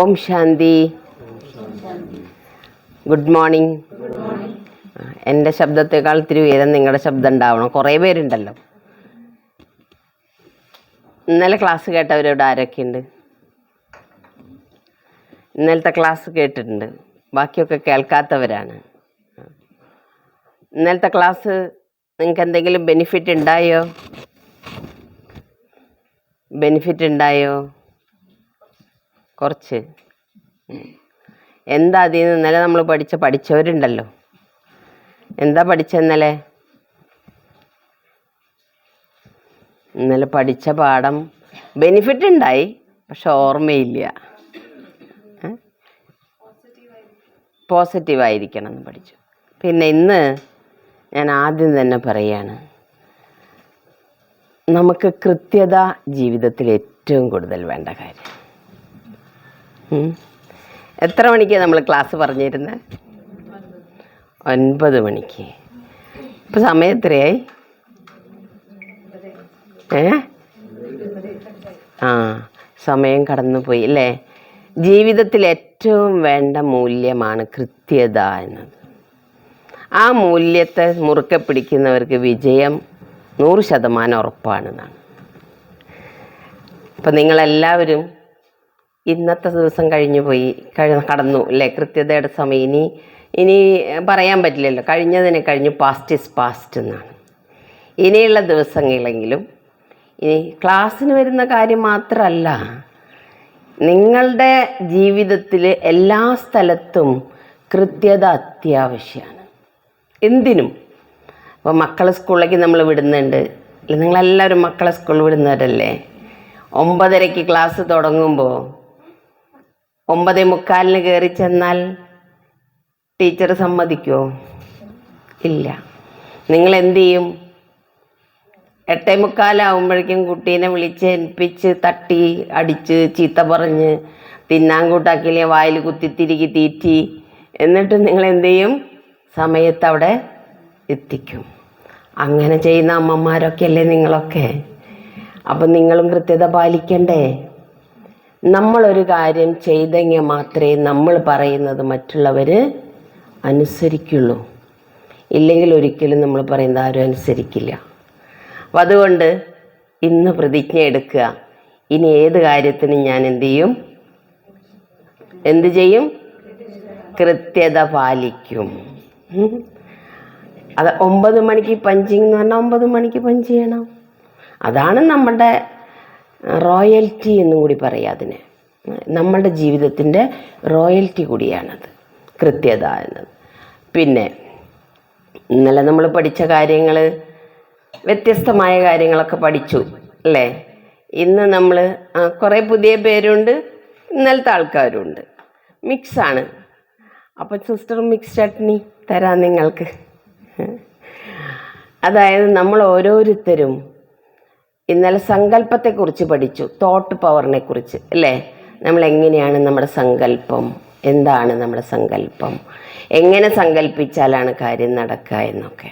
Om Shanti. Good morning. എൻ്റെ ശബ്ദത്തെക്കാൾ ഇത്തിരി ഉയരം നിങ്ങളുടെ ശബ്ദം ഉണ്ടാവണം. കുറേ പേരുണ്ടല്ലോ. ഇന്നലെ ക്ലാസ് കേട്ടവരോട് ആരൊക്കെയുണ്ട്? ഇന്നലത്തെ ക്ലാസ് കേട്ടിട്ടുണ്ട്, ബാക്കിയൊക്കെ കേൾക്കാത്തവരാണ്. ഇന്നലത്തെ ക്ലാസ് നിങ്ങൾക്ക് എന്തെങ്കിലും ബെനിഫിറ്റ് ഉണ്ടായോ? കുറച്ച്. എന്താ അതിൽ നിന്ന് ഇന്നലെ നമ്മൾ പഠിച്ചവരുണ്ടല്ലോ. എന്താ പഠിച്ചെന്നലെ? ഇന്നലെ പഠിച്ച പാഠം ബെനിഫിറ്റ് ഉണ്ടായി, പക്ഷെ ഓർമ്മയില്ല. പോസിറ്റീവായിരിക്കണം എന്ന് പഠിച്ചു. പിന്നെ ഇന്ന് ഞാൻ ആദ്യം തന്നെ പറയാണ്, നമുക്ക് കൃത്യത ജീവിതത്തിൽ ഏറ്റവും കൂടുതൽ വേണ്ട കാര്യം. എത്ര മണിക്ക് നമ്മൾ ക്ലാസ് പറഞ്ഞിരുന്നത്? 9 മണിക്ക്. ഇപ്പം സമയം എത്രയായി? സമയം കടന്നുപോയി അല്ലേ? ജീവിതത്തിൽ ഏറ്റവും വേണ്ട മൂല്യമാണ് കൃത്യത എന്നത്. ആ മൂല്യത്തെ മുറുക്കെ പിടിക്കുന്നവർക്ക് വിജയം 100% ഉറപ്പാണെന്നാണ്. അപ്പം നിങ്ങളെല്ലാവരും ഇന്നത്തെ ദിവസം കടന്നു അല്ലേ? കൃത്യതയുടെ സമയം ഇനി പറയാൻ പറ്റില്ലല്ലോ. കഴിഞ്ഞതിനെ കഴിഞ്ഞു, പാസ്റ്റ് ഈസ് പാസ്റ്റ് എന്നാണ്. ഇനിയുള്ള ദിവസങ്ങളെങ്കിലും ഇനി ക്ലാസ്സിന് വരുന്ന കാര്യം മാത്രമല്ല, നിങ്ങളുടെ ജീവിതത്തിൽ എല്ലാ സ്ഥലത്തും കൃത്യത അത്യാവശ്യമാണ്. എന്തിനും. അപ്പോൾ മക്കളെ സ്കൂളിലേക്ക് നമ്മൾ വിടുന്നുണ്ട്. നിങ്ങളെല്ലാവരും മക്കളെ സ്കൂളിൽ വിടുന്നവരല്ലേ? 9:30 ക്ലാസ് തുടങ്ങുമ്പോൾ 9:45 കയറി ചെന്നാൽ ടീച്ചർ സമ്മതിക്കുമോ? ഇല്ല. നിങ്ങൾ എന്തു ചെയ്യും? 8:45 കുട്ടീനെ വിളിച്ച് ഏൽപ്പിച്ച് തട്ടി അടിച്ച് ചീത്ത പറഞ്ഞ് തിന്നാൻ കൂട്ടാക്കിയില്ലേ വായിൽ കുത്തിത്തിരികി തീറ്റി, എന്നിട്ട് നിങ്ങൾ എന്തു ചെയ്യും? സമയത്ത് അവിടെ എത്തിക്കും. അങ്ങനെ ചെയ്യുന്ന അമ്മമാരൊക്കെ അല്ലേ നിങ്ങളൊക്കെ? അപ്പം നിങ്ങളും കൃത്യത പാലിക്കണ്ടേ? നമ്മളൊരു കാര്യം ചെയ്തെങ്കിൽ മാത്രമേ നമ്മൾ പറയുന്നത് മറ്റുള്ളവർ അനുസരിക്കുള്ളൂ. ഇല്ലെങ്കിൽ ഒരിക്കലും നമ്മൾ പറയുന്നത് ആരും അനുസരിക്കില്ല. അപ്പം അതുകൊണ്ട് ഇന്ന് പ്രതിജ്ഞ എടുക്കുക, ഇനി ഏത് കാര്യത്തിനും ഞാൻ എന്തു ചെയ്യും? കൃത്യത പാലിക്കും. അത് 9 മണിക്ക് പഞ്ചിങ് എന്ന് പറഞ്ഞാൽ 9 മണിക്ക് പഞ്ച് ചെയ്യണം. അതാണ് നമ്മുടെ റോയൽറ്റി എന്നും കൂടി പറയാം അതിന്. നമ്മളുടെ ജീവിതത്തിൻ്റെ റോയൽറ്റി കൂടിയാണത് കൃത്യത എന്നത്. പിന്നെ ഇന്നലെ നമ്മൾ പഠിച്ച കാര്യങ്ങൾ, വ്യത്യസ്തമായ കാര്യങ്ങളൊക്കെ പഠിച്ചു അല്ലേ? ഇന്ന് നമ്മൾ കുറേ പുതിയ പേരുണ്ട്, ഇന്നലത്തെ ആൾക്കാരുണ്ട്, മിക്സാണ്. അപ്പം സിസ്റ്റർ മിക്സ് ചട്നി തരാം നിങ്ങൾക്ക്. അതായത് നമ്മൾ ഓരോരുത്തരും ഇന്നലെ സങ്കല്പത്തെക്കുറിച്ച് പഠിച്ചു, തോട്ട് പവറിനെ കുറിച്ച് അല്ലേ? നമ്മൾ എങ്ങനെയാണ് നമ്മുടെ സങ്കല്പം, എന്താണ് നമ്മുടെ സങ്കല്പം, എങ്ങനെ സങ്കല്പിച്ചാലാണ് കാര്യം നടക്കുക എന്നൊക്കെ.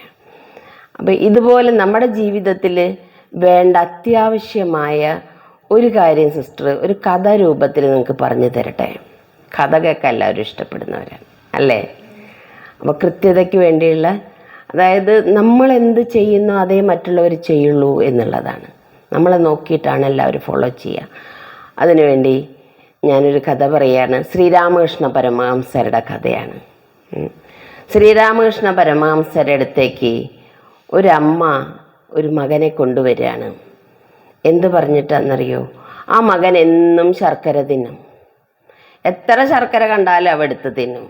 അപ്പോൾ ഇതുപോലെ നമ്മുടെ ജീവിതത്തിൽ വേണ്ട അത്യാവശ്യമായ ഒരു കാര്യം സിസ്റ്റർ ഒരു കഥ രൂപത്തിൽ നിങ്ങൾക്ക് പറഞ്ഞു തരട്ടെ. കഥ കേൾക്കാൻ എല്ലാവരും ഇഷ്ടപ്പെടുന്നവരാണ് അല്ലേ? അപ്പോൾ കൃത്യതയ്ക്ക് വേണ്ടിയുള്ള, അതായത് നമ്മൾ എന്ത് ചെയ്യുന്നോ അതേ മറ്റുള്ളവർ ചെയ്യുള്ളൂ എന്നുള്ളതാണ്. നമ്മളെ നോക്കിയിട്ടാണ് എല്ലാവരും ഫോളോ ചെയ്യുക. അതിനുവേണ്ടി ഞാനൊരു കഥ പറയുകയാണ്. ശ്രീരാമകൃഷ്ണ പരമഹംസരുടെ കഥയാണ്. ശ്രീരാമകൃഷ്ണ പരമഹംസരുടെ അടുത്തേക്ക് ഒരമ്മ ഒരു മകനെ കൊണ്ടുവരികയാണ്. എന്ത് പറഞ്ഞിട്ടാണെന്നറിയോ? ആ മകൻ എന്നും ശർക്കര തിന്നും. എത്ര ശർക്കര കണ്ടാലും അവ എടുത്ത് തിന്നും.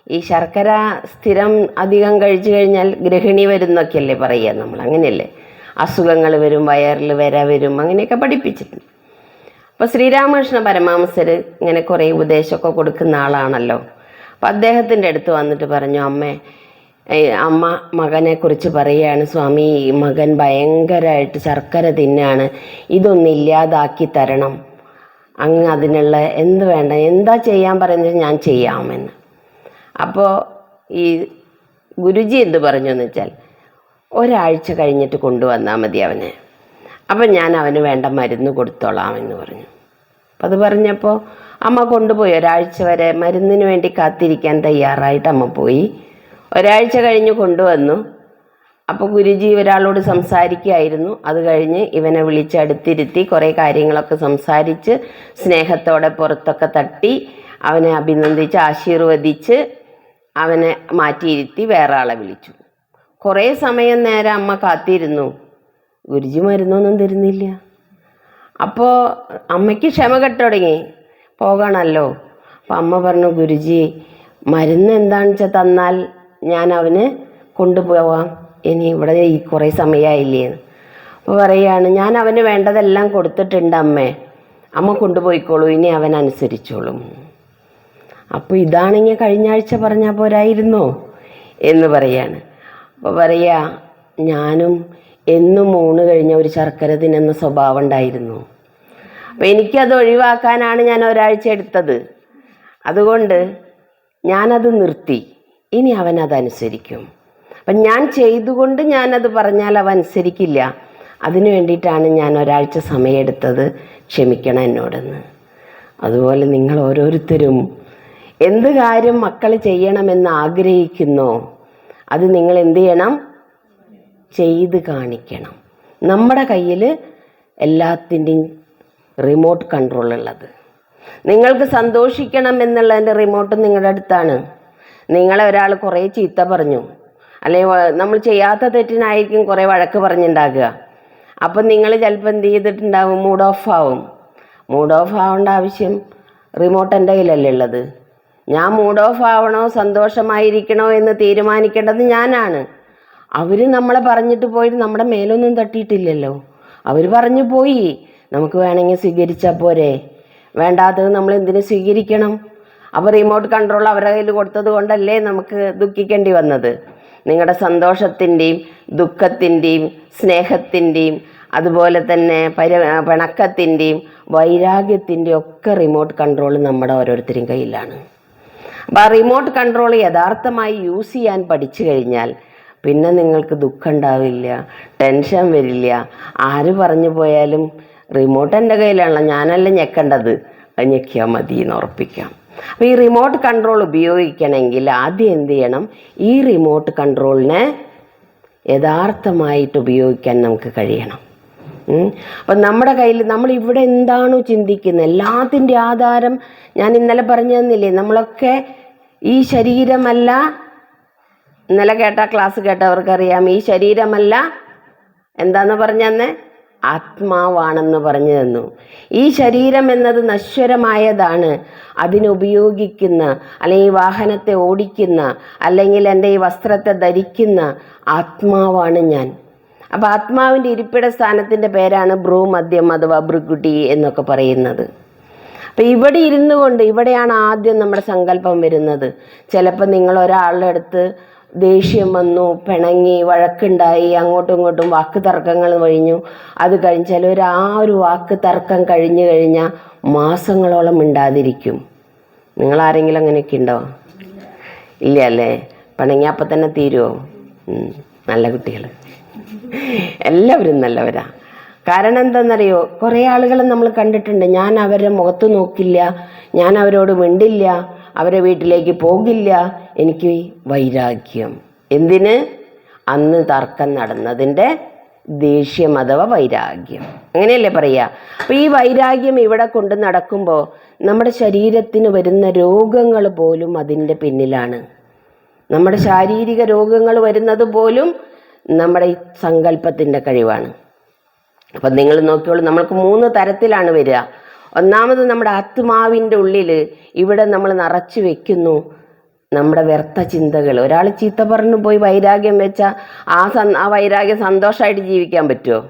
ഈ ശർക്കര സ്ഥിരം അധികം കഴിച്ചു കഴിഞ്ഞാൽ ഗൃഹിണി വരുന്നൊക്കെയല്ലേ പറയുക നമ്മൾ, അങ്ങനെയല്ലേ? അസുഖങ്ങൾ വരും, വയറിൽ വരും, അങ്ങനെയൊക്കെ പഠിപ്പിച്ചിട്ടുണ്ട്. അപ്പോൾ ശ്രീരാമകൃഷ്ണ പരമഹംസർ ഇങ്ങനെ കുറേ ഉപദേശമൊക്കെ കൊടുക്കുന്ന ആളാണല്ലോ. അപ്പോൾ അദ്ദേഹത്തിൻ്റെ അടുത്ത് വന്നിട്ട് പറഞ്ഞു, അമ്മ മകനെക്കുറിച്ച് പറയുകയാണ് സ്വാമി, ഈ മകൻ ഭയങ്കരമായിട്ട് ശർക്കര തിന്നാണ്, ഇതൊന്നും ഇല്ലാതാക്കി തരണം, അങ്ങ് അതിനുള്ള എന്താ ചെയ്യാൻ പറയുന്നത് ഞാൻ ചെയ്യാമെന്ന്. അപ്പോൾ ഈ ഗുരുജി എന്ത് പറഞ്ഞു എന്ന് വെച്ചാൽ, ഒരാഴ്ച കഴിഞ്ഞിട്ട് കൊണ്ടുവന്നാൽ മതി അവനെ, അപ്പം ഞാൻ അവന് വേണ്ട മരുന്ന് കൊടുത്തോളാം എന്ന് പറഞ്ഞു. അപ്പം അത് പറഞ്ഞപ്പോൾ അമ്മ കൊണ്ടുപോയി. ഒരാഴ്ച വരെ മരുന്നിന് വേണ്ടി കാത്തിരിക്കാൻ തയ്യാറായിട്ട് അമ്മ പോയി. ഒരാഴ്ച കഴിഞ്ഞ് കൊണ്ടുവന്നു. അപ്പോൾ ഗുരുജി ഒരാളോട് സംസാരിക്കുകയായിരുന്നു. അത് കഴിഞ്ഞ് ഇവനെ വിളിച്ച് അടുത്തിരുത്തി കുറേ കാര്യങ്ങളൊക്കെ സംസാരിച്ച് സ്നേഹത്തോടെ പുറത്തൊക്കെ തട്ടി അവനെ അഭിനന്ദിച്ച് ആശീർവദിച്ച് അവനെ മാറ്റിയിരുത്തി വേറെ ആളെ വിളിച്ചു. കുറേ സമയം നേരം അമ്മ കാത്തിരുന്നു. ഗുരുജി മരുന്നൊന്നും തരുന്നില്ല. അപ്പോൾ അമ്മയ്ക്ക് ക്ഷമ കെട്ടുടങ്ങി, പോകണമല്ലോ. അപ്പോൾ അമ്മ പറഞ്ഞു, ഗുരുജി മരുന്ന് എന്താണെന്ന് വെച്ചാൽ തന്നാൽ ഞാൻ അവന് കൊണ്ടുപോവാം, ഇനി ഇവിടെ ഈ കുറേ സമയമായില്ലേന്ന്. അപ്പോൾ പറയുകയാണ്, ഞാൻ അവന് വേണ്ടതെല്ലാം കൊടുത്തിട്ടുണ്ട് അമ്മേ, അമ്മ കൊണ്ടുപോയിക്കോളൂ, ഇനി അവൻ അനുസരിച്ചോളും. അപ്പോൾ ഇതാണെങ്കിൽ കഴിഞ്ഞ ആഴ്ച പറഞ്ഞാൽ പോരായിരുന്നോ എന്ന് പറയാണ്. അപ്പോൾ പറയുക, ഞാനും എന്നും ഊണ് കഴിഞ്ഞ ഒരു ശർക്കര തിന്നുന്ന സ്വഭാവം ഉണ്ടായിരുന്നു. അപ്പോൾ എനിക്കത് ഒഴിവാക്കാനാണ് ഞാൻ ഒരാഴ്ച എടുത്തത്. അതുകൊണ്ട് ഞാനത് നിർത്തി. ഇനി അവനതനുസരിക്കും. അപ്പം ഞാൻ ചെയ്തുകൊണ്ട് ഞാനത് പറഞ്ഞാൽ അവൻ അനുസരിക്കില്ല. അതിനു വേണ്ടിയിട്ടാണ് ഞാൻ ഒരാഴ്ച സമയമെടുത്തത്, ക്ഷമിക്കണം എന്നോടെന്ന്. അതുപോലെ നിങ്ങൾ ഓരോരുത്തരും എന്ത് കാര്യം മക്കൾ ചെയ്യണമെന്ന് ആഗ്രഹിക്കുന്നോ അത് നിങ്ങൾ എന്ത് ചെയ്യണം? ചെയ്ത് കാണിക്കണം. നമ്മുടെ കയ്യിൽ എല്ലാത്തിൻ്റെയും റിമോട്ട് കൺട്രോൾ ഉള്ളത്. നിങ്ങൾക്ക് സന്തോഷിക്കണം എന്നുള്ളതിൻ്റെ റിമോട്ട് നിങ്ങളുടെ അടുത്താണ്. നിങ്ങളെ ഒരാൾ കുറേ ചീത്ത പറഞ്ഞു, അല്ലെങ്കിൽ നമ്മൾ ചെയ്യാത്ത തെറ്റിനായിരിക്കും കുറേ വഴക്ക് പറഞ്ഞുണ്ടാകുക. അപ്പം നിങ്ങൾ ചിലപ്പോൾ എന്ത് ചെയ്തിട്ടുണ്ടാവും? മൂഡ് ഓഫ് ആവും. മൂഡ് ഓഫ് ആവേണ്ട ആവശ്യം റിമോട്ട് എൻ്റെ കയ്യിലല്ലേ ഉള്ളത്. ഞാൻ മൂഡ് ഓഫ് ആവണോ സന്തോഷമായിരിക്കണോ എന്ന് തീരുമാനിക്കേണ്ടത് ഞാനാണ്. അവർ നമ്മളെ പറഞ്ഞിട്ട് പോയിട്ട് നമ്മുടെ മേലൊന്നും തട്ടിയിട്ടില്ലല്ലോ. അവർ പറഞ്ഞു പോയി, നമുക്ക് വേണമെങ്കിൽ സ്വീകരിച്ചാൽ പോരെ. വേണ്ടാത്തത് നമ്മൾ എന്തിനു സ്വീകരിക്കണം? അപ്പോൾ റിമോട്ട് കൺട്രോൾ അവരുടെ കയ്യിൽ കൊടുത്തത് കൊണ്ടല്ലേ നമുക്ക് ദുഃഖിക്കേണ്ടി വന്നത്. നിങ്ങളുടെ സന്തോഷത്തിൻ്റെയും ദുഃഖത്തിൻ്റെയും സ്നേഹത്തിൻ്റെയും അതുപോലെ തന്നെ പിണക്കത്തിൻ്റെയും വൈരാഗ്യത്തിൻ്റെയും ഒക്കെ റിമോട്ട് കൺട്രോൾ നമ്മുടെ ഓരോരുത്തരും കയ്യിലാണ്. അപ്പോൾ ആ റിമോട്ട് കൺട്രോൾ യഥാർത്ഥമായി യൂസ് ചെയ്യാൻ പഠിച്ചു കഴിഞ്ഞാൽ പിന്നെ നിങ്ങൾക്ക് ദുഃഖം ഉണ്ടാവില്ല, ടെൻഷൻ വരില്ല. ആര് പറഞ്ഞു പോയാലും റിമോട്ട് എൻ്റെ കയ്യിലാണല്ലോ, ഞാനല്ല ഞെക്കേണ്ടത്, അത് ഞെക്കിയാൽ മതി എന്ന് ഉറപ്പിക്കാം. അപ്പോൾ ഈ റിമോട്ട് കൺട്രോൾ ഉപയോഗിക്കണമെങ്കിൽ ആദ്യം എന്ത് ചെയ്യണം? ഈ റിമോട്ട് കൺട്രോളിനെ യഥാർത്ഥമായിട്ട് ഉപയോഗിക്കാൻ നമുക്ക് കഴിയണം. അപ്പം നമ്മുടെ കയ്യിൽ നമ്മൾ ഇവിടെ എന്താണോ ചിന്തിക്കുന്നത് എല്ലാത്തിൻ്റെ ആധാരം ഞാൻ ഇന്നലെ പറഞ്ഞു തന്നില്ലേ, നമ്മളൊക്കെ ഈ ശരീരമല്ല, ഇന്നലെ കേട്ട ക്ലാസ് കേട്ടവർക്കറിയാം, ഈ ശരീരമല്ല എന്താന്ന് പറഞ്ഞു തന്നെ ആത്മാവാണെന്ന് പറഞ്ഞു തന്നു. ഈ ശരീരം എന്നത് നശ്വരമായതാണ്. അതിനുപയോഗിക്കുന്ന അല്ലെങ്കിൽ ഈ വാഹനത്തെ ഓടിക്കുന്ന അല്ലെങ്കിൽ എൻ്റെ ഈ വസ്ത്രത്തെ ധരിക്കുന്ന ആത്മാവാണ് ഞാൻ. അപ്പോൾ ആത്മാവിൻ്റെ ഇരിപ്പിട സ്ഥാനത്തിൻ്റെ പേരാണ് ഭ്രൂമധ്യം അഥവാ ഭൃഗുടി എന്നൊക്കെ പറയുന്നത്. അപ്പോൾ ഇവിടെ ഇരുന്നു കൊണ്ട് ഇവിടെയാണ് ആദ്യം നമ്മുടെ സങ്കല്പം വരുന്നത്. ചിലപ്പോൾ നിങ്ങൾ ഒരാളുടെ അടുത്ത് ദേഷ്യം വന്നു, പിണങ്ങി, വഴക്കുണ്ടായി, അങ്ങോട്ടും ഇങ്ങോട്ടും വാക്ക് തർക്കങ്ങൾ കഴിഞ്ഞു. അത് കഴിഞ്ഞ് ചിലവർ ആ ഒരു വാക്ക് തർക്കം കഴിഞ്ഞു കഴിഞ്ഞാൽ മാസങ്ങളോളം മിണ്ടാതിരിക്കും. നിങ്ങളാരെങ്കിലും അങ്ങനെയൊക്കെ ഉണ്ടോ? ഇല്ല അല്ലേ? പിണങ്ങി അപ്പം തന്നെ തീരുമോ? നല്ല കുട്ടികൾ, എല്ലാവരും നല്ലവരാ. കാരണം എന്താണെന്നറിയോ? കുറേ ആളുകളെ നമ്മൾ കണ്ടിട്ടുണ്ട്. ഞാൻ അവരുടെ മുഖത്ത് നോക്കില്ല, ഞാൻ അവരോട് മിണ്ടില്ല, അവരെ വീട്ടിലേക്ക് പോകില്ല, എനിക്ക് വൈരാഗ്യം. എന്തിന്? അന്ന് തർക്കം നടന്നതിൻ്റെ ദേഷ്യം അഥവാ വൈരാഗ്യം, അങ്ങനെയല്ലേ പറയുക. അപ്പോൾ ഈ വൈരാഗ്യം ഇവിടെ കൊണ്ട് നടക്കുമ്പോൾ നമ്മുടെ ശരീരത്തിന് വരുന്ന രോഗങ്ങൾ പോലും അതിൻ്റെ പിന്നിലാണ്. നമ്മുടെ ശാരീരിക രോഗങ്ങൾ വരുന്നത് പോലും നമ്മുടെ ഈ സങ്കല്പത്തിൻ്റെ കഴിവാണ്. അപ്പം നിങ്ങൾ നോക്കിയോളൂ, നമ്മൾക്ക് 3 തരത്തിലാണ് വരിക. ഒന്നാമത് നമ്മുടെ ആത്മാവിൻ്റെ ഉള്ളിൽ ഇവിടെ നമ്മൾ നിറച്ചു വെക്കുന്നു നമ്മുടെ വ്യർത്ഥ ചിന്തകൾ. ഒരാൾ ചീത്ത പറഞ്ഞു പോയി വൈരാഗ്യം വെച്ചാൽ ആ വൈരാഗ്യം സന്തോഷമായിട്ട് ജീവിക്കാൻ പറ്റുമോ?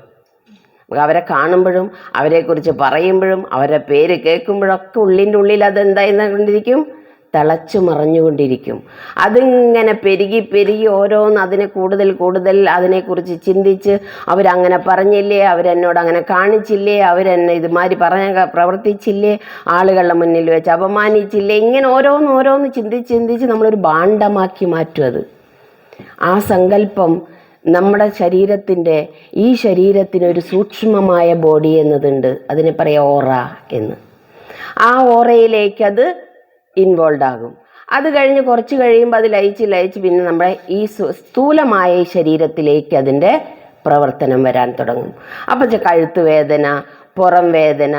അവരെ കാണുമ്പോഴും അവരെക്കുറിച്ച് പറയുമ്പോഴും അവരുടെ പേര് കേൾക്കുമ്പോഴൊക്കെ ഉള്ളിൻ്റെ ഉള്ളിൽ അതെന്തായിക്കൊണ്ടിരിക്കും? തിളച്ചു മറഞ്ഞുകൊണ്ടിരിക്കും. അതിങ്ങനെ പെരുകി പെരുകി ഓരോന്ന് അതിനെ കൂടുതൽ അതിനെക്കുറിച്ച് ചിന്തിച്ച് അവരങ്ങനെ പറഞ്ഞില്ലേ, അവരെന്നോട് അങ്ങനെ കാണിച്ചില്ലേ, അവരെന്നെ ഇതുമാതിരി പ്രവർത്തിച്ചില്ലേ, ആളുകളുടെ മുന്നിൽ വെച്ച് അപമാനിച്ചില്ലേ, ഇങ്ങനെ ഓരോന്ന് ചിന്തിച്ച് നമ്മളൊരു ഭാണ്ഡമാക്കി മാറ്റും. അത് ആ സങ്കല്പം നമ്മുടെ ശരീരത്തിൻ്റെ ഈ ശരീരത്തിനൊരു സൂക്ഷ്മമായ ബോഡി എന്നതുണ്ട്. അതിനെ പറയാം ഓറ എന്ന്. ആ ഓറയിലേക്ക് അത് ഇൻവോൾവ് ആകും. അത് കഴിഞ്ഞ് കുറച്ച് കഴിയുമ്പോൾ അത് ലയിച്ച് പിന്നെ നമ്മുടെ ഈ സ്ഥൂലമായ ഈ ശരീരത്തിലേക്ക് അതിൻ്റെ പ്രവർത്തനം വരാൻ തുടങ്ങും. അപ്പം കഴുത്ത് വേദന, പുറം വേദന,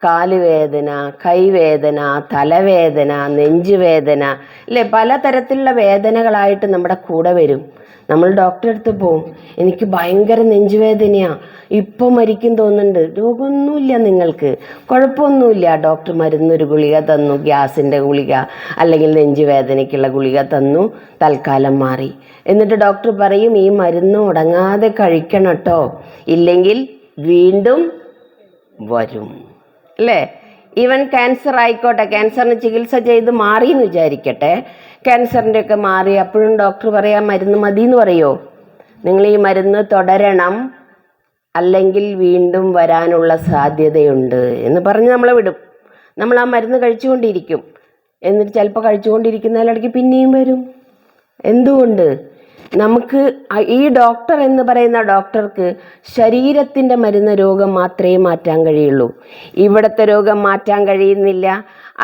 കാലുവേദന, കൈവേദന, തലവേദന, നെഞ്ചുവേദന, അല്ലേ, പലതരത്തിലുള്ള വേദനകളായിട്ട് നമ്മുടെ കൂടെ വരും. നമ്മൾ ഡോക്ടറെ അടുത്ത് പോവും, എനിക്ക് ഭയങ്കര നെഞ്ചുവേദനയാണ്, ഇപ്പം മരിക്കും തോന്നുന്നുണ്ട്. രോഗമൊന്നുമില്ല, നിങ്ങൾക്ക് കുഴപ്പമൊന്നുമില്ല. ഡോക്ടർ മരുന്നൊരു ഗുളിക തന്നു, ഗ്യാസിൻ്റെ ഗുളിക അല്ലെങ്കിൽ നെഞ്ചുവേദനയ്ക്കുള്ള ഗുളിക തന്നു, തൽക്കാലം മാറി. എന്നിട്ട് ഡോക്ടർ പറയും ഈ മരുന്ന് മുടങ്ങാതെ കഴിക്കണം കേട്ടോ, ഇല്ലെങ്കിൽ വീണ്ടും വരും, അല്ലേ? ഈവൻ ക്യാൻസർ ആയിക്കോട്ടെ, ക്യാൻസറിന് ചികിത്സ ചെയ്ത് മാറിയെന്ന് വിചാരിക്കട്ടെ, ക്യാൻസറിൻ്റെ ഒക്കെ മാറി, അപ്പോഴും ഡോക്ടർ പറയാം മരുന്ന് മതി എന്ന് പറയുമോ? നിങ്ങൾ ഈ മരുന്ന് തുടരണം, അല്ലെങ്കിൽ വീണ്ടും വരാനുള്ള സാധ്യതയുണ്ട് എന്ന് പറഞ്ഞ് നമ്മളെ വിടും. നമ്മൾ ആ മരുന്ന് കഴിച്ചുകൊണ്ടിരിക്കും. എന്നിട്ട് ചിലപ്പോൾ കഴിച്ചുകൊണ്ടിരിക്കുന്നതിലിടയ്ക്ക് പിന്നെയും വരും. എന്തുകൊണ്ട്? നമുക്ക് ഈ ഡോക്ടർ എന്ന് പറയുന്ന ഡോക്ടർക്ക് ശരീരത്തിൻ്റെ മരുന്ന് രോഗം മാത്രമേ മാറ്റാൻ കഴിയുള്ളൂ. ഇവിടുത്തെ രോഗം മാറ്റാൻ കഴിയുന്നില്ല.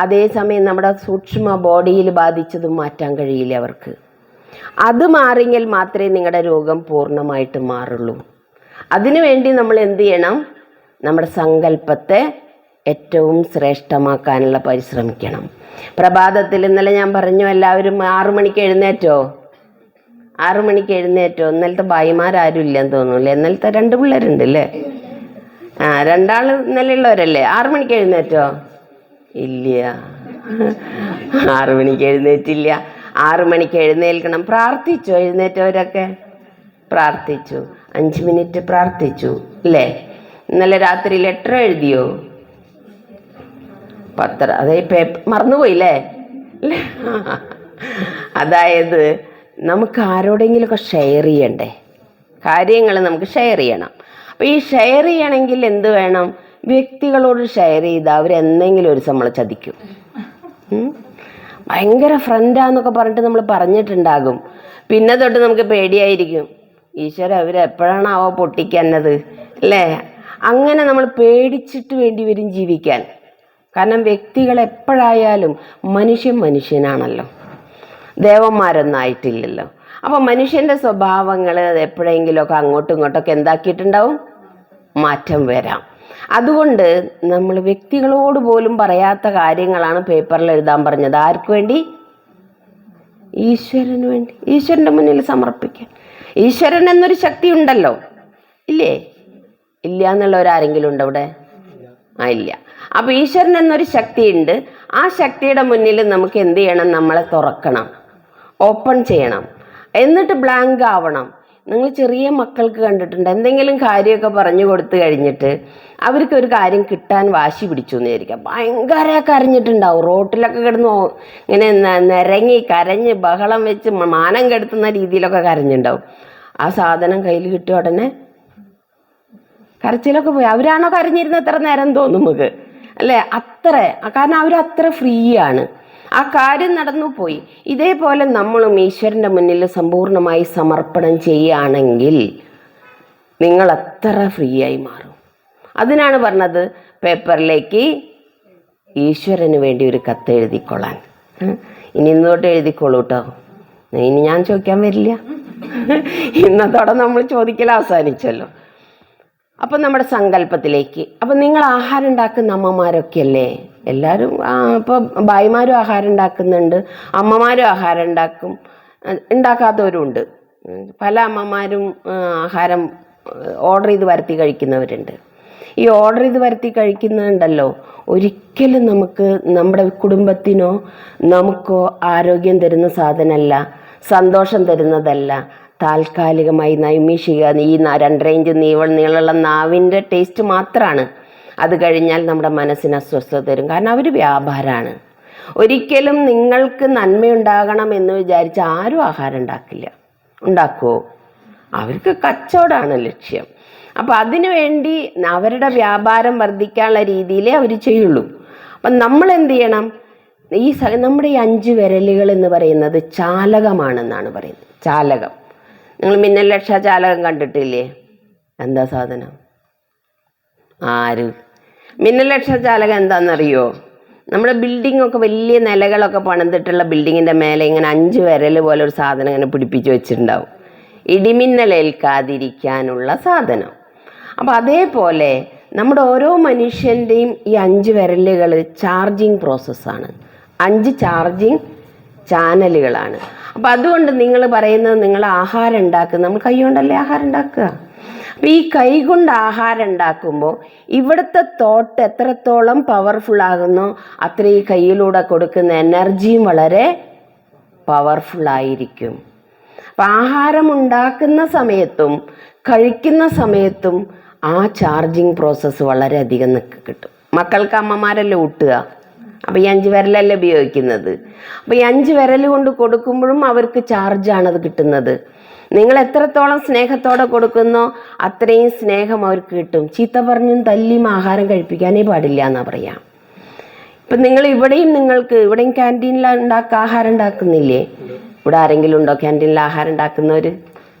അതേസമയം നമ്മുടെ സൂക്ഷ്മ ബോഡിയിൽ ബാധിച്ചതും മാറ്റാൻ കഴിയില്ല അവർക്ക്. അത് മാറിയെങ്കിൽ മാത്രമേ നിങ്ങളുടെ രോഗം പൂർണ്ണമായിട്ട് മാറുള്ളൂ. അതിനുവേണ്ടി നമ്മൾ എന്ത് ചെയ്യണം? നമ്മുടെ സങ്കല്പത്തെ ഏറ്റവും ശ്രേഷ്ഠമാക്കാനുള്ള പരിശ്രമിക്കണം. പ്രഭാതത്തിൽ ഇന്നലെ ഞാൻ പറഞ്ഞു, എല്ലാവരും 6 മണിക്ക് എഴുന്നേറ്റോ? 6 മണിക്ക് എഴുന്നേറ്റോ? ഇന്നലത്തെ ഭായിമാരാരും ഇല്ലെന്ന് തോന്നുന്നില്ലേ? ഇന്നലത്തെ 2 പിള്ളേരുണ്ട് അല്ലേ? 2 ഇന്നലെയുള്ളവരല്ലേ? 6 മണിക്ക് എഴുന്നേറ്റോ? ഇല്ല, 6 മണിക്ക് എഴുന്നേറ്റില്ല. 6 മണിക്ക് എഴുന്നേൽക്കണം. പ്രാർത്ഥിച്ചോ? എഴുന്നേറ്റവരൊക്കെ പ്രാർത്ഥിച്ചു, 5 മിനിറ്റ് പ്രാർത്ഥിച്ചു, അല്ലേ? ഇന്നലെ രാത്രി ലെറ്റർ എഴുതിയോ? പത്രം, അതേ പേപ്പർ മറന്നുപോയില്ലേ? അതായത് നമുക്ക് ആരോടെങ്കിലുമൊക്കെ ഷെയർ ചെയ്യണ്ടേ? കാര്യങ്ങൾ നമുക്ക് ഷെയർ ചെയ്യണം. അപ്പോൾ ഈ ഷെയർ ചെയ്യണമെങ്കിൽ എന്ത് വേണം? വ്യക്തികളോട് ഷെയർ ചെയ്താൽ അവരെന്തെങ്കിലും ഒരു നമ്മളെ ചതിക്കും. ഭയങ്കര ഫ്രണ്ടാന്നൊക്കെ പറഞ്ഞിട്ട് നമ്മൾ പറഞ്ഞിട്ടുണ്ടാകും. പിന്നെ തൊട്ട് നമുക്ക് പേടിയായിരിക്കും, ഈശ്വര അവരെപ്പോഴാണാവോ പൊട്ടിക്കുന്നത്, അല്ലേ? അങ്ങനെ നമ്മൾ പേടിച്ചിട്ട് വേണ്ടി വരും ജീവിക്കാൻ. കാരണം വ്യക്തികൾ എപ്പോഴായാലും മനുഷ്യനാണല്ലോ, ദേവന്മാരൊന്നും ആയിട്ടില്ലല്ലോ. അപ്പോൾ മനുഷ്യൻ്റെ സ്വഭാവങ്ങൾ എപ്പോഴെങ്കിലുമൊക്കെ അങ്ങോട്ടും ഇങ്ങോട്ടൊക്കെ എന്താക്കിയിട്ടുണ്ടാവും, മാറ്റം വരാം. അതുകൊണ്ട് നമ്മൾ വ്യക്തികളോട് പോലും പറയാത്ത കാര്യങ്ങളാണ് പേപ്പറിൽ എഴുതാൻ പറഞ്ഞത്. ആർക്ക് വേണ്ടി? ഈശ്വരന് വേണ്ടി, ഈശ്വരൻ്റെ മുന്നിൽ സമർപ്പിക്കാൻ. ഈശ്വരൻ എന്നൊരു ശക്തി ഉണ്ടല്ലോ, ഇല്ലേ? ഇല്ല എന്നുള്ളവരാരെങ്കിലും ഉണ്ടോ ഇവിടെ? ഇല്ല. അപ്പോൾ ഈശ്വരൻ എന്നൊരു ശക്തിയുണ്ട്. ആ ശക്തിയുടെ മുന്നിൽ നമുക്ക് എന്ത് ചെയ്യണം? നമ്മളെ തുറക്കണം, ഓപ്പൺ ചെയ്യണം, എന്നിട്ട് ബ്ലാങ്ക് ആവണം. നിങ്ങൾ ചെറിയ മക്കൾക്ക് കണ്ടിട്ടുണ്ട്, എന്തെങ്കിലും കാര്യമൊക്കെ പറഞ്ഞു കൊടുത്തു കഴിഞ്ഞിട്ട് അവർക്കൊരു കാര്യം കിട്ടാൻ വാശി പിടിച്ചു എന്ന് വിചാരിക്കാം, ഭയങ്കര കരഞ്ഞിട്ടുണ്ടാവും. റോട്ടിലൊക്കെ കിടന്ന് ഇങ്ങനെ നിരങ്ങി കരഞ്ഞ് ബഹളം വെച്ച് മാനം കെടുത്തുന്ന രീതിയിലൊക്കെ കരഞ്ഞിട്ടുണ്ടാവും. ആ സാധനം കയ്യിൽ കിട്ടിയ ഉടനെ കരച്ചിലൊക്കെ പോയി. അവരാണോ കരഞ്ഞിരുന്ന എത്ര നേരം തോന്നും നമുക്ക്, അല്ലേ? അത്ര, കാരണം അവരത്ര ഫ്രീ ആണ്. ആ കാര്യം നടന്നു പോയി. ഇതേപോലെ നമ്മളും ഈശ്വരൻ്റെ മുന്നിൽ സമ്പൂർണ്ണമായി സമർപ്പണം ചെയ്യുകയാണെങ്കിൽ നിങ്ങൾ അത്ര ഫ്രീ ആയി മാറും. അതിനാണ് പറഞ്ഞത് പേപ്പറിലേക്ക് ഈശ്വരന് വേണ്ടി ഒരു കത്ത് എഴുതിക്കൊള്ളാൻ. ഇനി ഇന്നോട്ട് എഴുതിക്കോളൂ കേട്ടോ, ഇനി ഞാൻ ചോദിക്കാൻ വരില്ല. ഇന്നത്തോടെ നമ്മൾ ചോദിക്കൽ അവസാനിച്ചല്ലോ. അപ്പം നമ്മുടെ സങ്കല്പത്തിലേക്ക്, അപ്പം നിങ്ങൾ ആഹാരം ഉണ്ടാക്കുന്ന അമ്മമാരൊക്കെ അല്ലേ എല്ലാവരും? ഇപ്പോൾ ഭായിമാരും ആഹാരം ഉണ്ടാക്കുന്നുണ്ട്, അമ്മമാരും ആഹാരം ഉണ്ടാക്കാത്തവരും ഉണ്ട്. പല അമ്മമാരും ആഹാരം ഓർഡർ ചെയ്ത് വരുത്തി കഴിക്കുന്നവരുണ്ട്. ഈ ഓർഡർ ചെയ്ത് വരുത്തി കഴിക്കുന്നുണ്ടല്ലോ, ഒരിക്കലും നമുക്ക് നമ്മുടെ കുടുംബത്തിനോ നമുക്കോ ആരോഗ്യം തരുന്ന സാധനമല്ല, സന്തോഷം തരുന്നതല്ല. താൽക്കാലികമായി നൈമിഷിക ഈ 2 ഇഞ്ച് നീളമുള്ള നാവിൻ്റെ ടേസ്റ്റ് മാത്രമാണ്. അത് കഴിഞ്ഞാൽ നമ്മുടെ മനസ്സിന് അസ്വസ്ഥത തരും. കാരണം അവർ വ്യാപാരമാണ്. ഒരിക്കലും നിങ്ങൾക്ക് നന്മയുണ്ടാകണം എന്ന് വിചാരിച്ച് ആരും ആഹാരം ഉണ്ടാക്കില്ല. ഉണ്ടാക്കുമോ? അവർക്ക് കച്ചവടമാണ് ലക്ഷ്യം. അപ്പം അതിനു വേണ്ടി അവരുടെ വ്യാപാരം വർദ്ധിക്കാനുള്ള രീതിയിലേ അവർ ചെയ്യുള്ളൂ. അപ്പം നമ്മൾ എന്ത് ചെയ്യണം? നമ്മുടെ ഈ 5 വിരലുകൾ എന്ന് പറയുന്നത് ചാലകമാണെന്നാണ് പറയുന്നത്. ചാലകം, നിങ്ങൾ മിന്നൽ ചാലകം കണ്ടിട്ടില്ലേ? എന്താ സാധനം? മിന്നൽ ചാലകം എന്താണെന്നറിയോ? നമ്മുടെ ബിൽഡിംഗ് ഒക്കെ വലിയ നിലകളൊക്കെ പണിതിട്ടുള്ള ബിൽഡിങ്ങിൻ്റെ മേലെ ഇങ്ങനെ 5 വിരൽ പോലെ ഒരു സാധനം ഇങ്ങനെ പിടിപ്പിച്ച് വെച്ചിട്ടുണ്ടാവും, ഇടിമിന്നലേൽക്കാതിരിക്കാനുള്ള സാധനം. അപ്പം അതേപോലെ നമ്മുടെ ഓരോ മനുഷ്യൻ്റെയും ഈ 5 വിരലുകൾ ചാർജിങ് പ്രോസസ്സാണ്, 5 ചാർജിങ് ചാനലുകളാണ്. അപ്പം അതുകൊണ്ട് നിങ്ങൾ പറയുന്നത് നിങ്ങൾ ആഹാരം ഉണ്ടാക്കുക, നമ്മൾ കൈ കൊണ്ടല്ലേ ആഹാരം ഉണ്ടാക്കുക. അപ്പം ഈ കൈ കൊണ്ട് ആഹാരം ഉണ്ടാക്കുമ്പോൾ ഇവിടുത്തെ തോട്ട് എത്രത്തോളം പവർഫുൾ ആകുന്നോ അത്ര ഈ കയ്യിലൂടെ കൊടുക്കുന്ന എനർജിയും വളരെ പവർഫുള്ളായിരിക്കും. അപ്പം ആഹാരം ഉണ്ടാക്കുന്ന സമയത്തും കഴിക്കുന്ന സമയത്തും ആ ചാർജിങ് പ്രോസസ്സ് വളരെയധികം കിട്ടും. മക്കൾക്ക് അമ്മമാരല്ലേ ഊട്ടുക, അപ്പോൾ ഈ 5 വിരലല്ലേ ഉപയോഗിക്കുന്നത്. അപ്പോൾ ഈ 5 വിരൽ കൊണ്ട് കൊടുക്കുമ്പോഴും അവർക്ക് ചാർജാണത് കിട്ടുന്നത്. നിങ്ങൾ എത്രത്തോളം സ്നേഹത്തോടെ കൊടുക്കുന്നോ അത്രയും സ്നേഹം അവർക്ക് കിട്ടും. ചീത്ത പറഞ്ഞും തല്ലിയും ആഹാരം കഴിപ്പിക്കാനേ പാടില്ല എന്നാ പറയാം. ഇപ്പം നിങ്ങൾ ഇവിടെയും ക്യാൻറ്റീനിൽ ആഹാരം ഉണ്ടാക്കുന്നില്ലേ? ഇവിടെ ആരെങ്കിലും ഉണ്ടോ ക്യാൻറ്റീനിൽ ആഹാരം ഉണ്ടാക്കുന്നവർ?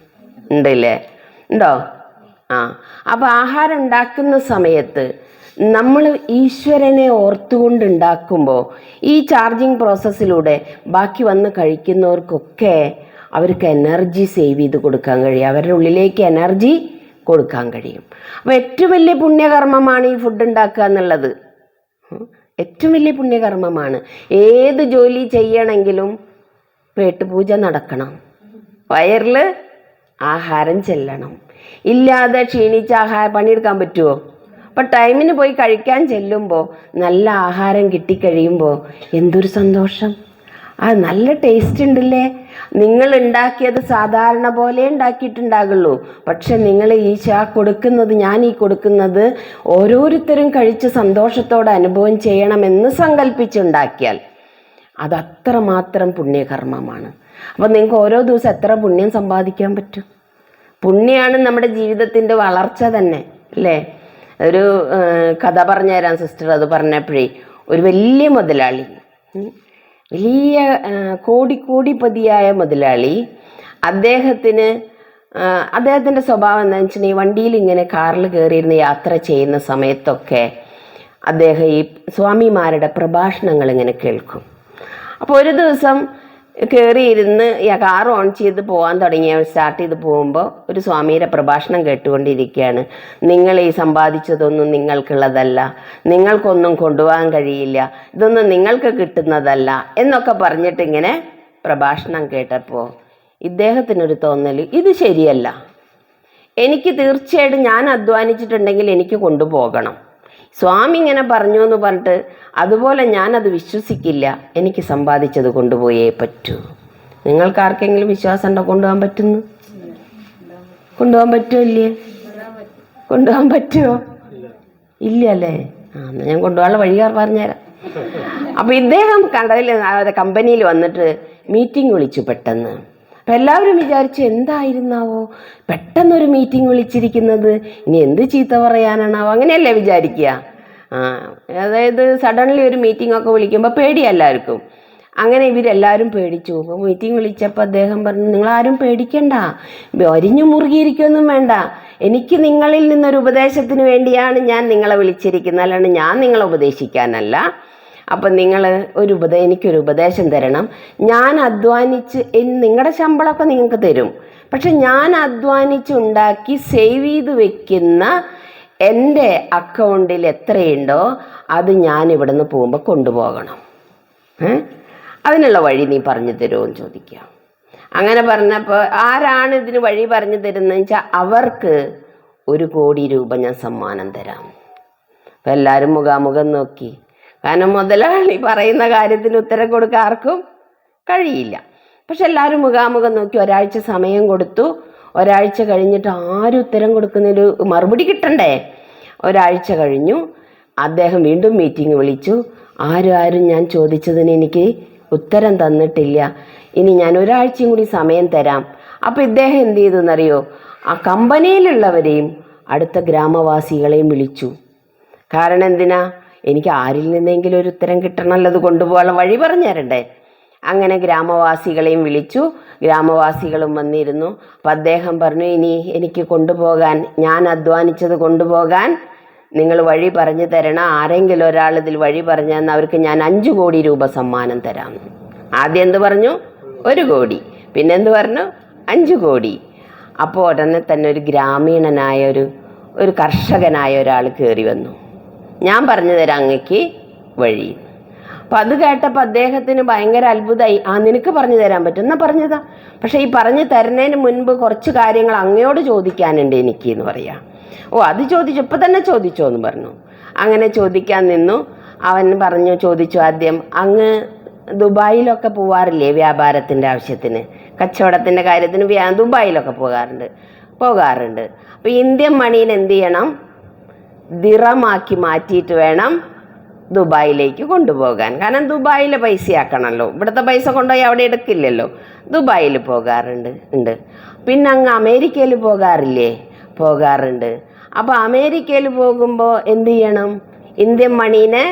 ഉണ്ടല്ലേ? ഉണ്ടോ? അപ്പോൾ ആഹാരം ഉണ്ടാക്കുന്ന സമയത്ത് നമ്മൾ ഈശ്വരനെ ഓർത്തുകൊണ്ട് ഉണ്ടാക്കുമ്പോൾ ഈ ചാർജിങ് പ്രോസസ്സിലൂടെ ബാക്കി വന്ന് കഴിക്കുന്നവർക്കൊക്കെ അവർക്ക് എനർജി സേവ് ചെയ്ത് കൊടുക്കാൻ കഴിയും, അവരുടെ ഉള്ളിലേക്ക് എനർജി കൊടുക്കാൻ കഴിയും. അപ്പോൾ ഏറ്റവും വലിയ പുണ്യകർമ്മമാണ് ഈ ഫുഡ് ഉണ്ടാക്കുക എന്നുള്ളത്. ഏറ്റവും വലിയ പുണ്യകർമ്മമാണ്. ഏത് ജോലി ചെയ്യണമെങ്കിലും പേട്ടുപൂജ നടക്കണം, വയറിൽ ആഹാരം ചെല്ലണം. ഇല്ലാതെ ക്ഷീണിച്ച് പണിയെടുക്കാൻ പറ്റുമോ? അപ്പം ടൈമിന് പോയി കഴിക്കാൻ ചെല്ലുമ്പോൾ നല്ല ആഹാരം കിട്ടിക്കഴിയുമ്പോൾ എന്തൊരു സന്തോഷം! നല്ല ടേസ്റ്റ് ഉണ്ടല്ലേ. നിങ്ങൾ ഉണ്ടാക്കിയത് സാധാരണ പോലെ ഉണ്ടാക്കിയിട്ടുണ്ടാകുള്ളൂ, പക്ഷെ നിങ്ങൾ ഞാൻ ഈ കൊടുക്കുന്നത് ഓരോരുത്തരും കഴിച്ച് സന്തോഷത്തോടെ അനുഭവം ചെയ്യണമെന്ന് സങ്കല്പിച്ചുണ്ടാക്കിയാൽ അത് അത്രമാത്രം പുണ്യകർമ്മമാണ്. അപ്പം നിങ്ങൾക്ക് ഓരോ ദിവസം എത്ര പുണ്യം സമ്പാദിക്കാൻ പറ്റും? പുണ്യമാണ് നമ്മുടെ ജീവിതത്തിൻ്റെ വളർച്ച തന്നെ, അല്ലേ? ഒരു കഥ പറഞ്ഞു തരാം സിസ്റ്റർ. അത് പറഞ്ഞപ്പോഴേ ഒരു വലിയ മുതലാളി, വലിയ കോടിപതിയായ മുതലാളി, അദ്ദേഹത്തിൻ്റെ സ്വഭാവം എന്താണെന്ന് വെച്ചിട്ടുണ്ടെങ്കിൽ വണ്ടിയിൽ ഇങ്ങനെ കാറിൽ കയറിയിരുന്ന് യാത്ര ചെയ്യുന്ന സമയത്തൊക്കെ അദ്ദേഹം ഈ സ്വാമിമാരുടെ പ്രഭാഷണങ്ങൾ ഇങ്ങനെ കേൾക്കും. അപ്പോൾ ഒരു ദിവസം കയറിയിരുന്ന് കാർ ഓൺ ചെയ്ത് പോകാൻ സ്റ്റാർട്ട് ചെയ്ത് പോകുമ്പോൾ ഒരു സ്വാമിയുടെ പ്രഭാഷണം കേട്ടുകൊണ്ടിരിക്കുകയാണ്. നിങ്ങൾ ഈ സമ്പാദിച്ചതൊന്നും നിങ്ങൾക്കുള്ളതല്ല, നിങ്ങൾക്കൊന്നും കൊണ്ടുപോകാൻ കഴിയില്ല, ഇതൊന്നും നിങ്ങൾക്ക് കിട്ടുന്നതല്ല എന്നൊക്കെ പറഞ്ഞിട്ട് ഇങ്ങനെ പ്രഭാഷണം കേട്ടപ്പോൾ ഇദ്ദേഹത്തിനൊരു തോന്നൽ, ഇത് ശരിയല്ല, എനിക്ക് തീർച്ചയായിട്ടും ഞാൻ അധ്വാനിച്ചിട്ടുണ്ടെങ്കിൽ എനിക്ക് കൊണ്ടുപോകണം. സ്വാമി ഇങ്ങനെ പറഞ്ഞു എന്ന് പറഞ്ഞിട്ട് അതുപോലെ ഞാനത് വിശ്വസിക്കില്ല, എനിക്ക് സമ്പാദിച്ചത് കൊണ്ടുപോയേ പറ്റൂ. നിങ്ങൾക്ക് ആർക്കെങ്കിലും വിശ്വാസം ഉണ്ടോ കൊണ്ടുപോകാൻ പറ്റുന്നു? കൊണ്ടുപോകാൻ പറ്റുമോ? ഇല്ലേ? കൊണ്ടുപോകാൻ പറ്റുമോ? ഇല്ല അല്ലേ? ഞാൻ കൊണ്ടുപോകാനുള്ള വഴി പറഞ്ഞുതരാം. അപ്പോൾ ഇദ്ദേഹം കമ്പനിയിൽ വന്നിട്ട് മീറ്റിംഗ് വിളിച്ചു പെട്ടെന്ന്. അപ്പം എല്ലാവരും വിചാരിച്ചു എന്തായിരുന്നാവോ പെട്ടെന്നൊരു മീറ്റിംഗ് വിളിച്ചിരിക്കുന്നത്, ഇനി എന്ത് ചീത്ത പറയാനാണാവോ, അങ്ങനെയല്ലേ വിചാരിക്കുക. അതായത് സഡൻലി ഒരു മീറ്റിംഗ് ഒക്കെ വിളിക്കുമ്പോൾ പേടിയാണ് എല്ലാവർക്കും. അങ്ങനെ ഇവരെല്ലാവരും പേടിച്ചു. അപ്പോൾ മീറ്റിംഗ് വിളിച്ചപ്പോൾ അദ്ദേഹം പറഞ്ഞു, നിങ്ങളാരും പേടിക്കണ്ട, ഒരിഞ്ഞു മുറുകിയിരിക്കൊന്നും വേണ്ട, എനിക്ക് നിങ്ങളിൽ നിന്നൊരു ഉപദേശത്തിന് വേണ്ടിയാണ് ഞാൻ നിങ്ങളെ വിളിച്ചിരിക്കുന്നത്, അല്ലാണ്ട് ഞാൻ നിങ്ങളെ ഉപദേശിക്കാനല്ല. അപ്പം നിങ്ങൾ എനിക്കൊരു ഉപദേശം തരണം. ഞാൻ അധ്വാനിച്ച് നിങ്ങളുടെ ശമ്പളമൊക്കെ നിങ്ങൾക്ക് തരും, പക്ഷെ ഞാൻ അധ്വാനിച്ചുണ്ടാക്കി സേവ് ചെയ്ത് വെക്കുന്ന എൻ്റെ അക്കൗണ്ടിൽ എത്രയുണ്ടോ അത് ഞാൻ ഇവിടെ നിന്ന് പോകുമ്പോൾ കൊണ്ടുപോകണം. അതിനുള്ള വഴി നീ പറഞ്ഞു തരുമോ എന്ന് ചോദിക്കുക. അങ്ങനെ പറഞ്ഞപ്പോൾ ആരാണ് ഇതിന് വഴി പറഞ്ഞു തരുന്നതെന്ന് വെച്ചാൽ അവർക്ക് 1 കോടി രൂപ ഞാൻ സമ്മാനം തരാം. അപ്പം എല്ലാവരും മുഖാമുഖം നോക്കി. കാരണം മുതലാളി പറയുന്ന കാര്യത്തിന് ഉത്തരം കൊടുക്കാൻ ആർക്കും കഴിയില്ല. പക്ഷെ എല്ലാവരും മുഖാമുഖം നോക്കി. ഒരാഴ്ച സമയം കൊടുത്തു. ഒരാഴ്ച കഴിഞ്ഞിട്ട് ആരും ഉത്തരം കൊടുക്കുന്നൊരു മറുപടി കിട്ടണ്ടേ. ഒരാഴ്ച കഴിഞ്ഞു. അദ്ദേഹം വീണ്ടും മീറ്റിംഗ് വിളിച്ചു. ആരും ഞാൻ ചോദിച്ചതിന് എനിക്ക് ഉത്തരം തന്നിട്ടില്ല, ഇനി ഞാൻ ഒരാഴ്ചയും കൂടി സമയം തരാം. അപ്പോൾ ഇദ്ദേഹം എന്ത് ചെയ്തു എന്നറിയോ? ആ കമ്പനിയിലുള്ളവരെയും അടുത്ത ഗ്രാമവാസികളെയും വിളിച്ചു. കാരണം എന്തിനാ? എനിക്ക് ആരിൽ നിന്നെങ്കിലും ഒരു ഉത്തരം കിട്ടണമല്ലോ, അത് കൊണ്ടുപോകാൻ വഴി പറഞ്ഞു തരണ്ടേ. അങ്ങനെ ഗ്രാമവാസികളെയും വിളിച്ചു. ഗ്രാമവാസികളും വന്നിരുന്നു. അപ്പം അദ്ദേഹം പറഞ്ഞു, ഇനി എനിക്ക് കൊണ്ടുപോകാൻ, ഞാൻ അധ്വാനിച്ചത് കൊണ്ടുപോകാൻ നിങ്ങൾ വഴി പറഞ്ഞു തരണം, ആരെങ്കിലും ഒരാൾ ഇതിൽ വഴി പറഞ്ഞു തന്നാൽ അവർക്ക് ഞാൻ 5 കോടി രൂപ സമ്മാനം തരാം. ആദ്യം എന്ത് പറഞ്ഞു? 1 കോടി. പിന്നെന്ത് പറഞ്ഞു? 5 കോടി. അപ്പോൾ ഉടനെ തന്നെ ഒരു ഗ്രാമീണനായ ഒരു കർഷകനായ ഒരാൾ കയറി വന്നു. ഞാൻ പറഞ്ഞു തരാം അങ്ങക്ക് വഴി. അപ്പം അത് കേട്ടപ്പോൾ അദ്ദേഹത്തിന് ഭയങ്കര അത്ഭുതമായി. നിനക്ക് പറഞ്ഞു തരാൻ പറ്റും, എന്നാൽ പറഞ്ഞതാ. പക്ഷേ ഈ പറഞ്ഞു തരുന്നതിന് മുൻപ് കുറച്ച് കാര്യങ്ങൾ അങ്ങയോട് ചോദിക്കാനുണ്ട് എനിക്ക് എന്ന് പറയാം. അത് ചോദിച്ചു, ഇപ്പം തന്നെ ചോദിച്ചോ എന്ന് പറഞ്ഞു. അങ്ങനെ ചോദിക്കാൻ നിന്നു. അവൻ ചോദിച്ചു ആദ്യം, അങ്ങ് ദുബായിലൊക്കെ പോവാറില്ലേ വ്യാപാരത്തിൻ്റെ ആവശ്യത്തിന്, കച്ചവടത്തിൻ്റെ കാര്യത്തിന് ദുബായിലൊക്കെ പോകാറുണ്ട്. അപ്പോൾ ഇന്ത്യൻ മണീനെ എന്ത് ചെയ്യണം? ദിറമാക്കി മാറ്റിയിട്ട് വേണം ദുബായിലേക്ക് കൊണ്ടുപോകാൻ. കാരണം ദുബായിലെ പൈസയാക്കണമല്ലോ, ഇവിടുത്തെ പൈസ കൊണ്ടുപോയി അവിടെ എടുക്കില്ലല്ലോ. ദുബായിൽ പോകാറുണ്ട്. പിന്നെ അങ്ങ് അമേരിക്കയിൽ പോകാറുണ്ട്. അപ്പോൾ അമേരിക്കയിൽ പോകുമ്പോൾ എന്ത് ചെയ്യണം? ഇന്ത്യൻ മണീനെ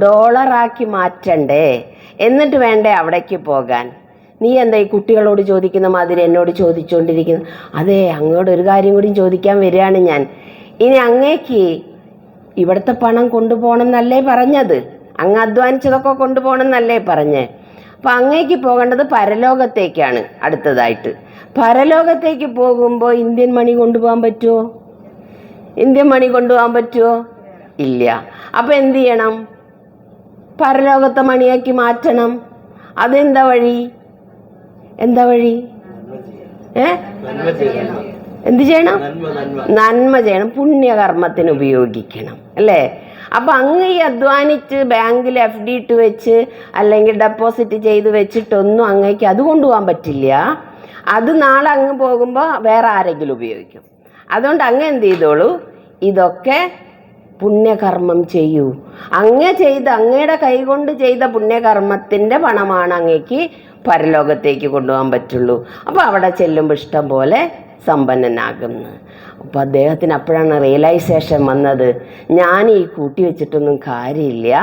ഡോളറാക്കി മാറ്റണ്ടേ, എന്നിട്ട് വേണ്ടേ അവിടേക്ക് പോകാൻ. നീ എന്താ ഈ കുട്ടികളോട് ചോദിക്കുന്ന മാതിരി എന്നോട് ചോദിച്ചുകൊണ്ടിരിക്കുന്നു? അതെ, അങ്ങോട്ട് ഒരു കാര്യം കൂടി ചോദിക്കാൻ വരികയാണ് ഞാൻ. ഇനി അങ്ങേക്ക് ഇവിടുത്തെ പണം കൊണ്ടുപോകണം എന്നല്ലേ പറഞ്ഞത്? അങ്ങ് അധ്വാനിച്ചതൊക്കെ കൊണ്ടുപോകണം എന്നല്ലേ പറഞ്ഞേ? അപ്പം അങ്ങേക്ക് പോകേണ്ടത് പരലോകത്തേക്കാണ് അടുത്തതായിട്ട്. പരലോകത്തേക്ക് പോകുമ്പോൾ ഇന്ത്യൻ മണി കൊണ്ടുപോകാൻ പറ്റുമോ? ഇല്ല. അപ്പം എന്ത് ചെയ്യണം? പരലോകത്തെ മണിയാക്കി മാറ്റണം. അതെന്താ വഴി? എന്ത് ചെയ്യണം? നന്മ ചെയ്യണം, പുണ്യകർമ്മത്തിന് ഉപയോഗിക്കണം അല്ലേ? അപ്പം അങ്ങ് ഈ അധ്വാനിച്ച് ബാങ്കിൽ FD ഇട്ട് വെച്ച് അല്ലെങ്കിൽ ഡെപ്പോസിറ്റ് ചെയ്ത് വെച്ചിട്ടൊന്നും അങ്ങേക്ക് അത് കൊണ്ടുപോകാൻ പറ്റില്ല. അത് നാളെ അങ്ങ് പോകുമ്പോൾ വേറെ ആരെങ്കിലും ഉപയോഗിക്കും. അതുകൊണ്ട് അങ്ങ് എന്ത് ചെയ്തോളൂ, ഇതൊക്കെ പുണ്യകർമ്മം ചെയ്യൂ. അങ്ങയുടെ കൈകൊണ്ട് ചെയ്ത പുണ്യകർമ്മത്തിൻ്റെ പണമാണ് അങ്ങേക്ക് പരലോകത്തേക്ക് കൊണ്ടുപോകാൻ പറ്റുള്ളൂ. അപ്പോൾ അവിടെ ചെല്ലുമ്പോൾ ഇഷ്ടം പോലെ സമ്പന്നനാകുന്നു. അപ്പോൾ അദ്ദേഹത്തിന് അപ്പോഴാണ് റിയലൈസേഷൻ വന്നത്, ഞാൻ ഈ കൂട്ടി വെച്ചിട്ടൊന്നും കാര്യമില്ല,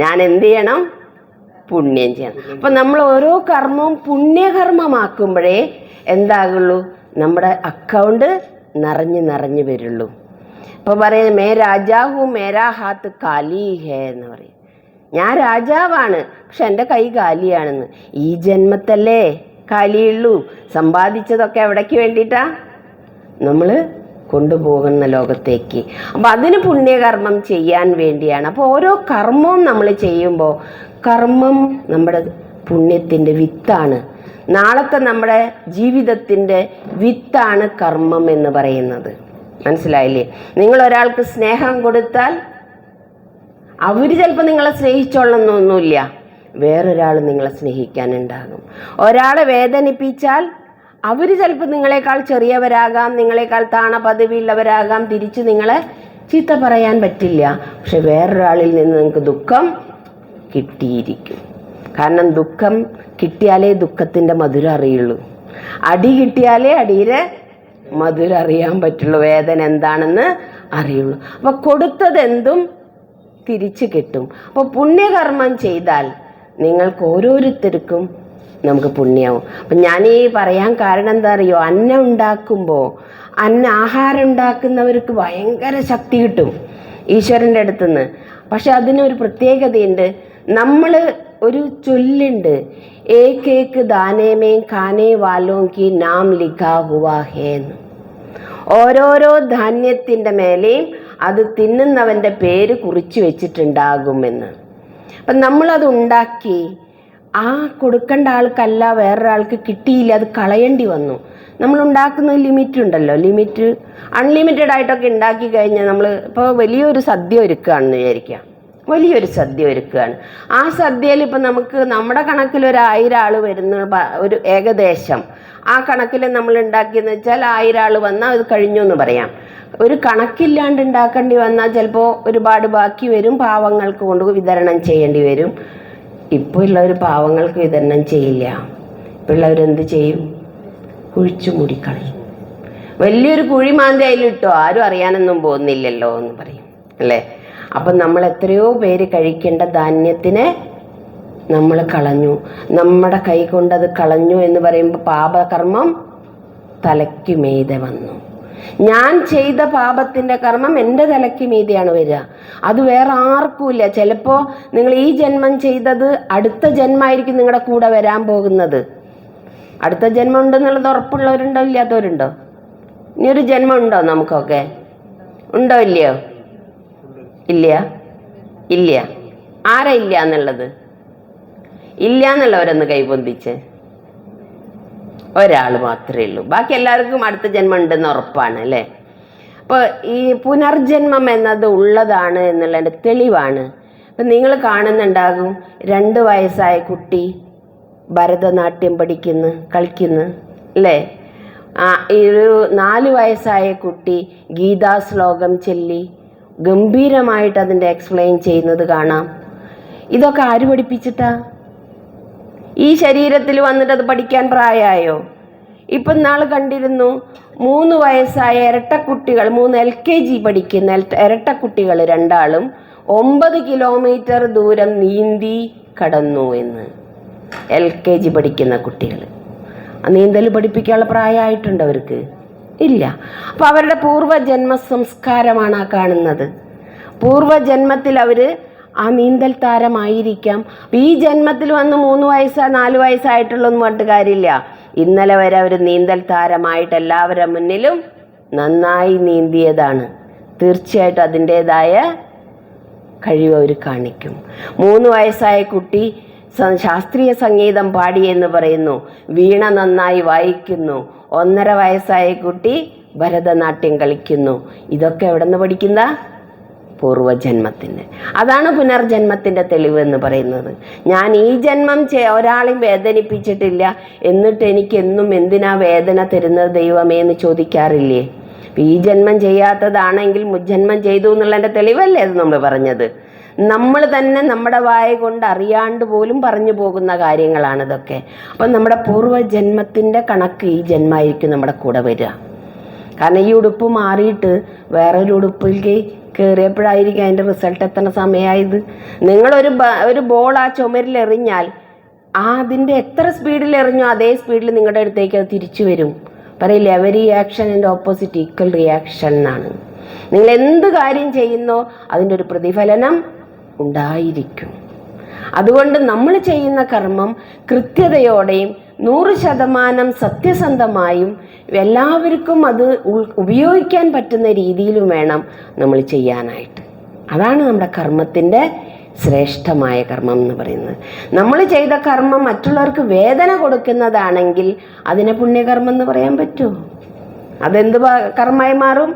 ഞാൻ എന്ത് ചെയ്യണം? പുണ്യം ചെയ്യണം. അപ്പം നമ്മൾ ഓരോ കർമ്മവും പുണ്യകർമ്മമാക്കുമ്പോഴേ എന്താകുള്ളൂ? നമ്മുടെ അക്കൗണ്ട് നിറഞ്ഞ് വരുള്ളൂ. ഇപ്പോൾ പറയുന്നത് മേ രാജാഹു മേരാ ഹാത്ത് കാലി ഹേ എന്ന് പറയും. ഞാൻ രാജാവാണ്, പക്ഷെ എൻ്റെ കൈ കാലിയാണെന്ന്. ഈ ജന്മത്തല്ലേ കാലിയുള്ളൂ. സമ്പാദിച്ചതൊക്കെ എവിടേക്ക് വേണ്ടിയിട്ടാ? നമ്മൾ കൊണ്ടുപോകുന്ന ലോകത്തേക്ക്. അപ്പോൾ അതിന് പുണ്യകർമ്മം ചെയ്യാൻ വേണ്ടിയാണ്. അപ്പോൾ ഓരോ കർമ്മവും നമ്മൾ ചെയ്യുമ്പോൾ കർമ്മം നമ്മുടെ പുണ്യത്തിൻ്റെ വിത്താണ്. നാളത്തെ നമ്മുടെ ജീവിതത്തിൻ്റെ വിത്താണ് കർമ്മം എന്ന് പറയുന്നത്. മനസ്സിലായില്ലേ? നിങ്ങൾ ഒരാൾക്ക് സ്നേഹം കൊടുത്താൽ അവർ ചിലപ്പോൾ നിങ്ങളെ സ്നേഹിച്ചോളണമെന്നൊന്നുമില്ല, വേറൊരാൾ നിങ്ങളെ സ്നേഹിക്കാനുണ്ടാകും. ഒരാളെ വേദനിപ്പിച്ചാൽ അവർ ചിലപ്പോൾ നിങ്ങളെക്കാൾ ചെറിയവരാകാം, നിങ്ങളെക്കാൾ താണ പദവിയുള്ളവരാകാം, തിരിച്ച് നിങ്ങളെ ചീത്ത പറയാൻ പറ്റില്ല. പക്ഷെ വേറൊരാളിൽ നിന്ന് നിങ്ങൾക്ക് ദുഃഖം കിട്ടിയിരിക്കും. കാരണം ദുഃഖം കിട്ടിയാലേ ദുഃഖത്തിൻ്റെ മധുരം അറിയുള്ളൂ. അടി കിട്ടിയാലേ അടിയുടെ മധുരം അറിയാൻ പറ്റുള്ളൂ, വേദന എന്താണെന്ന് അറിയുള്ളൂ. അപ്പോൾ കൊടുത്തതെന്തും തിരിച്ചു കിട്ടും. അപ്പോൾ പുണ്യകർമ്മം ചെയ്താൽ നിങ്ങൾക്ക് ഓരോരുത്തർക്കും നമുക്ക് പുണ്യമാവും. അപ്പം ഞാനീ പറയാൻ കാരണം എന്താ അറിയോ? അന്നം ഉണ്ടാക്കുമ്പോൾ ആഹാരം ഉണ്ടാക്കുന്നവർക്ക് ഭയങ്കര ശക്തി കിട്ടും ഈശ്വരൻ്റെ അടുത്തുനിന്ന്. പക്ഷെ അതിനൊരു പ്രത്യേകതയുണ്ട്. നമ്മൾ ഒരു ചൊല്ലുണ്ട്, ഏക് ഏക് ദാനേമേ ഖാനേ വാലോം കി നാം ലിഖാ ഹുവാ ഹേ എന്ന്. ഓരോരോ ധാന്യത്തിൻ്റെ മേലെയും അത് തിന്നുന്നവൻ്റെ പേര് കുറിച്ച് വെച്ചിട്ടുണ്ടാകുമെന്ന്. അപ്പം നമ്മളത് ഉണ്ടാക്കി കൊടുക്കേണ്ട ആൾക്കല്ല വേറൊരാൾക്ക് കിട്ടിയില്ല, അത് കളയേണ്ടി വന്നു. നമ്മൾ ഉണ്ടാക്കുന്ന ലിമിറ്റ് ഉണ്ടല്ലോ, അൺലിമിറ്റഡ് ആയിട്ടൊക്കെ ഉണ്ടാക്കി കഴിഞ്ഞാൽ നമ്മൾ ഇപ്പോൾ വലിയൊരു സദ്യ ഒരുക്കുകയാണെന്ന് വിചാരിക്കുക. വലിയൊരു സദ്യ ഒരുക്കുകയാണ്. ആ സദ്യയിൽ ഇപ്പം നമുക്ക് നമ്മുടെ കണക്കിൽ 1000 ആൾ വരുന്ന ഒരു ഏകദേശം ആ കണക്കിൽ നമ്മൾ ഉണ്ടാക്കിയെന്ന് വെച്ചാൽ 1000 ആൾ വന്നാൽ അത് കഴിഞ്ഞു എന്ന് പറയാം. ഒരു കണക്കില്ലാണ്ട് ഉണ്ടാക്കേണ്ടി വന്നാൽ ചിലപ്പോൾ ഒരുപാട് ബാക്കി വരും, പാവങ്ങൾക്ക് കൊണ്ട് വിതരണം ചെയ്യേണ്ടി വരും. ഇപ്പോൾ ഉള്ളവർ പാവങ്ങൾക്ക് വിതരണം ചെയ്യില്ല. ഇപ്പോൾ ഉള്ളവരെന്ത് ചെയ്യും? കുഴിച്ചു മൂടിക്കളയും. വലിയൊരു കുഴി മാന്തി അതിലിട്ടോ, ആരും അറിയാനൊന്നും പോകുന്നില്ലല്ലോ എന്ന് പറയും അല്ലേ? അപ്പം നമ്മൾ എത്രയോ പേര് കഴിക്കേണ്ട ധാന്യത്തിനെ നമ്മൾ കളഞ്ഞു, നമ്മുടെ കൈ കൊണ്ടത് കളഞ്ഞു എന്ന് പറയുമ്പോൾ പാപകർമ്മം തലയ്ക്ക് മീതെ വന്നു. ഞാൻ ചെയ്ത പാപത്തിൻ്റെ കർമ്മം എൻ്റെ തലയ്ക്ക് മീതെയാണ് വരിക. അത് വേറെ ആർക്കുമില്ല. ചിലപ്പോൾ നിങ്ങൾ ഈ ജന്മം ചെയ്തത് അടുത്ത ജന്മമായിരിക്കും നിങ്ങളുടെ കൂടെ വരാൻ പോകുന്നത്. അടുത്ത ജന്മം ഉണ്ടെന്നുള്ളത് ഉറപ്പുള്ളവരുണ്ടോ ഇല്ലാത്തവരുണ്ടോ? ഇനിയൊരു ജന്മം ഉണ്ടോ നമുക്കൊക്കെ? ഉണ്ടോ ഇല്ലയോ? ഇല്ല. ഇല്ല. ആരാ ഇല്ല എന്നുള്ളത്? ഇല്ല എന്നുള്ളവരൊന്ന് കൈപൊന്തിച്ച്. ഒരാൾ മാത്രമേ ഉള്ളൂ. ബാക്കി എല്ലാവർക്കും അടുത്ത ജന്മം ഉണ്ടെന്ന് ഉറപ്പാണ് അല്ലേ? അപ്പോൾ ഈ പുനർജന്മം എന്നത് ഉള്ളതാണ് എന്നുള്ളതിൻ്റെ തെളിവാണ്. അപ്പം നിങ്ങൾ കാണുന്നുണ്ടാകും 2 വയസ്സായ കുട്ടി ഭരതനാട്യം കളിക്കുന്നു അല്ലേ? ഒരു 4 വയസ്സായ കുട്ടി ഗീതാ ശ്ലോകം ചൊല്ലി ഗംഭീരമായിട്ട് അതിൻ്റെ എക്സ്പ്ലെയിൻ ചെയ്യുന്നത് കാണാം. ഇതൊക്കെ ആര് പഠിപ്പിച്ചിട്ടാ? ഈ ശരീരത്തിൽ വന്നിട്ട് അത് പഠിക്കാൻ പ്രായമായോ? ഇപ്പം നാൾ കണ്ടിരുന്നു 3 വയസ്സായ ഇരട്ടക്കുട്ടികൾ, 3 LKG പഠിക്കുന്ന ഇരട്ടക്കുട്ടികൾ 2 9 കിലോമീറ്റർ ദൂരം നീന്തി കടന്നു എന്ന്. LKG പഠിക്കുന്ന കുട്ടികൾ. നീന്തൽ പഠിപ്പിക്കാനുള്ള പ്രായമായിട്ടുണ്ട് അവർക്ക്? ഇല്ല. അപ്പം അവരുടെ പൂർവ്വജന്മ സംസ്കാരമാണ് ആ കാണുന്നത്. പൂർവ്വജന്മത്തിൽ അവർ ആ നീന്തൽ താരമായിരിക്കാം. ഈ ജന്മത്തിൽ വന്ന് 3 വയസ്സ് 4 വയസ്സായിട്ടുള്ളൊന്നും പറഞ്ഞിട്ട് കാര്യമില്ല. ഇന്നലെ വരെ അവർ നീന്തൽ താരമായിട്ട് എല്ലാവരുടെ മുന്നിലും നന്നായി നീന്തിയതാണ്. തീർച്ചയായിട്ടും അതിൻ്റേതായ കഴിവ് അവർ കാണിക്കും. 3 വയസ്സായ കുട്ടി ശാസ്ത്രീയ സംഗീതം പാടിയെന്ന് പറയുന്നു, വീണ നന്നായി വായിക്കുന്നു. 1.5 വയസ്സായ കുട്ടി ഭരതനാട്യം കളിക്കുന്നു. ഇതൊക്കെ എവിടെ നിന്ന് പഠിക്കുന്ന? പൂർവ്വജന്മത്തിൻ്റെ. അതാണ് പുനർജന്മത്തിൻ്റെ തെളിവ് എന്ന് പറയുന്നത്. ഞാൻ ഈ ജന്മം ഒരാളെയും വേദനിപ്പിച്ചിട്ടില്ല, എന്നിട്ട് എനിക്കെന്നും എന്തിനാ വേദന തരുന്നത് ദൈവമേ എന്ന് ചോദിക്കാറില്ലേ? ഈ ജന്മം ചെയ്യാത്തതാണെങ്കിൽ മുജ്ജന്മം ചെയ്തു എന്നുള്ളതിൻ്റെ തെളിവല്ലേ അത് നമ്മൾ പറഞ്ഞത്? നമ്മൾ തന്നെ നമ്മുടെ വായ കൊണ്ട് അറിയാണ്ട് പോലും പറഞ്ഞു പോകുന്ന കാര്യങ്ങളാണ് ഇതൊക്കെ. അപ്പം നമ്മുടെ പൂർവ്വജന്മത്തിൻ്റെ കണക്ക് ഈ ജന്മമായിരിക്കും നമ്മുടെ കൂടെ വരിക. കാരണം ഈ ഉടുപ്പ് മാറിയിട്ട് വേറൊരു ഉടുപ്പിലേക്ക് കയറിയപ്പോഴായിരിക്കും അതിൻ്റെ റിസൾട്ട് എത്തുന്ന സമയമായത്. ഒരു ബോൾ ആ ചുമരിലെറിഞ്ഞാൽ അതിൻ്റെ എത്ര സ്പീഡിൽ എറിഞ്ഞോ അതേ സ്പീഡിൽ നിങ്ങളുടെ അടുത്തേക്ക് അത് തിരിച്ചു വരും. പറയില്ല, every action and opposite equal reaction എന്നാണ്. നിങ്ങൾ എന്ത് കാര്യം ചെയ്യുന്നോ അതിൻ്റെ ഒരു പ്രതിഫലനം ഉണ്ടായിരിക്കും. അതുകൊണ്ട് നമ്മൾ ചെയ്യുന്ന കർമ്മം കൃത്യതയോടെയും 100% സത്യസന്ധമായും എല്ലാവർക്കും അത് ഉപയോഗിക്കാൻ പറ്റുന്ന രീതിയിലും വേണം നമ്മൾ ചെയ്യാനായിട്ട്. അതാണ് നമ്മുടെ കർമ്മത്തിൻ്റെ ശ്രേഷ്ഠമായ കർമ്മം എന്ന് പറയുന്നത്. നമ്മൾ ചെയ്ത കർമ്മം മറ്റുള്ളവർക്ക് വേദന കൊടുക്കുന്നതാണെങ്കിൽ അതിനെ പുണ്യകർമ്മം എന്ന് പറയാൻ പറ്റുമോ? അതെന്ത് കർമ്മമായി മാറും?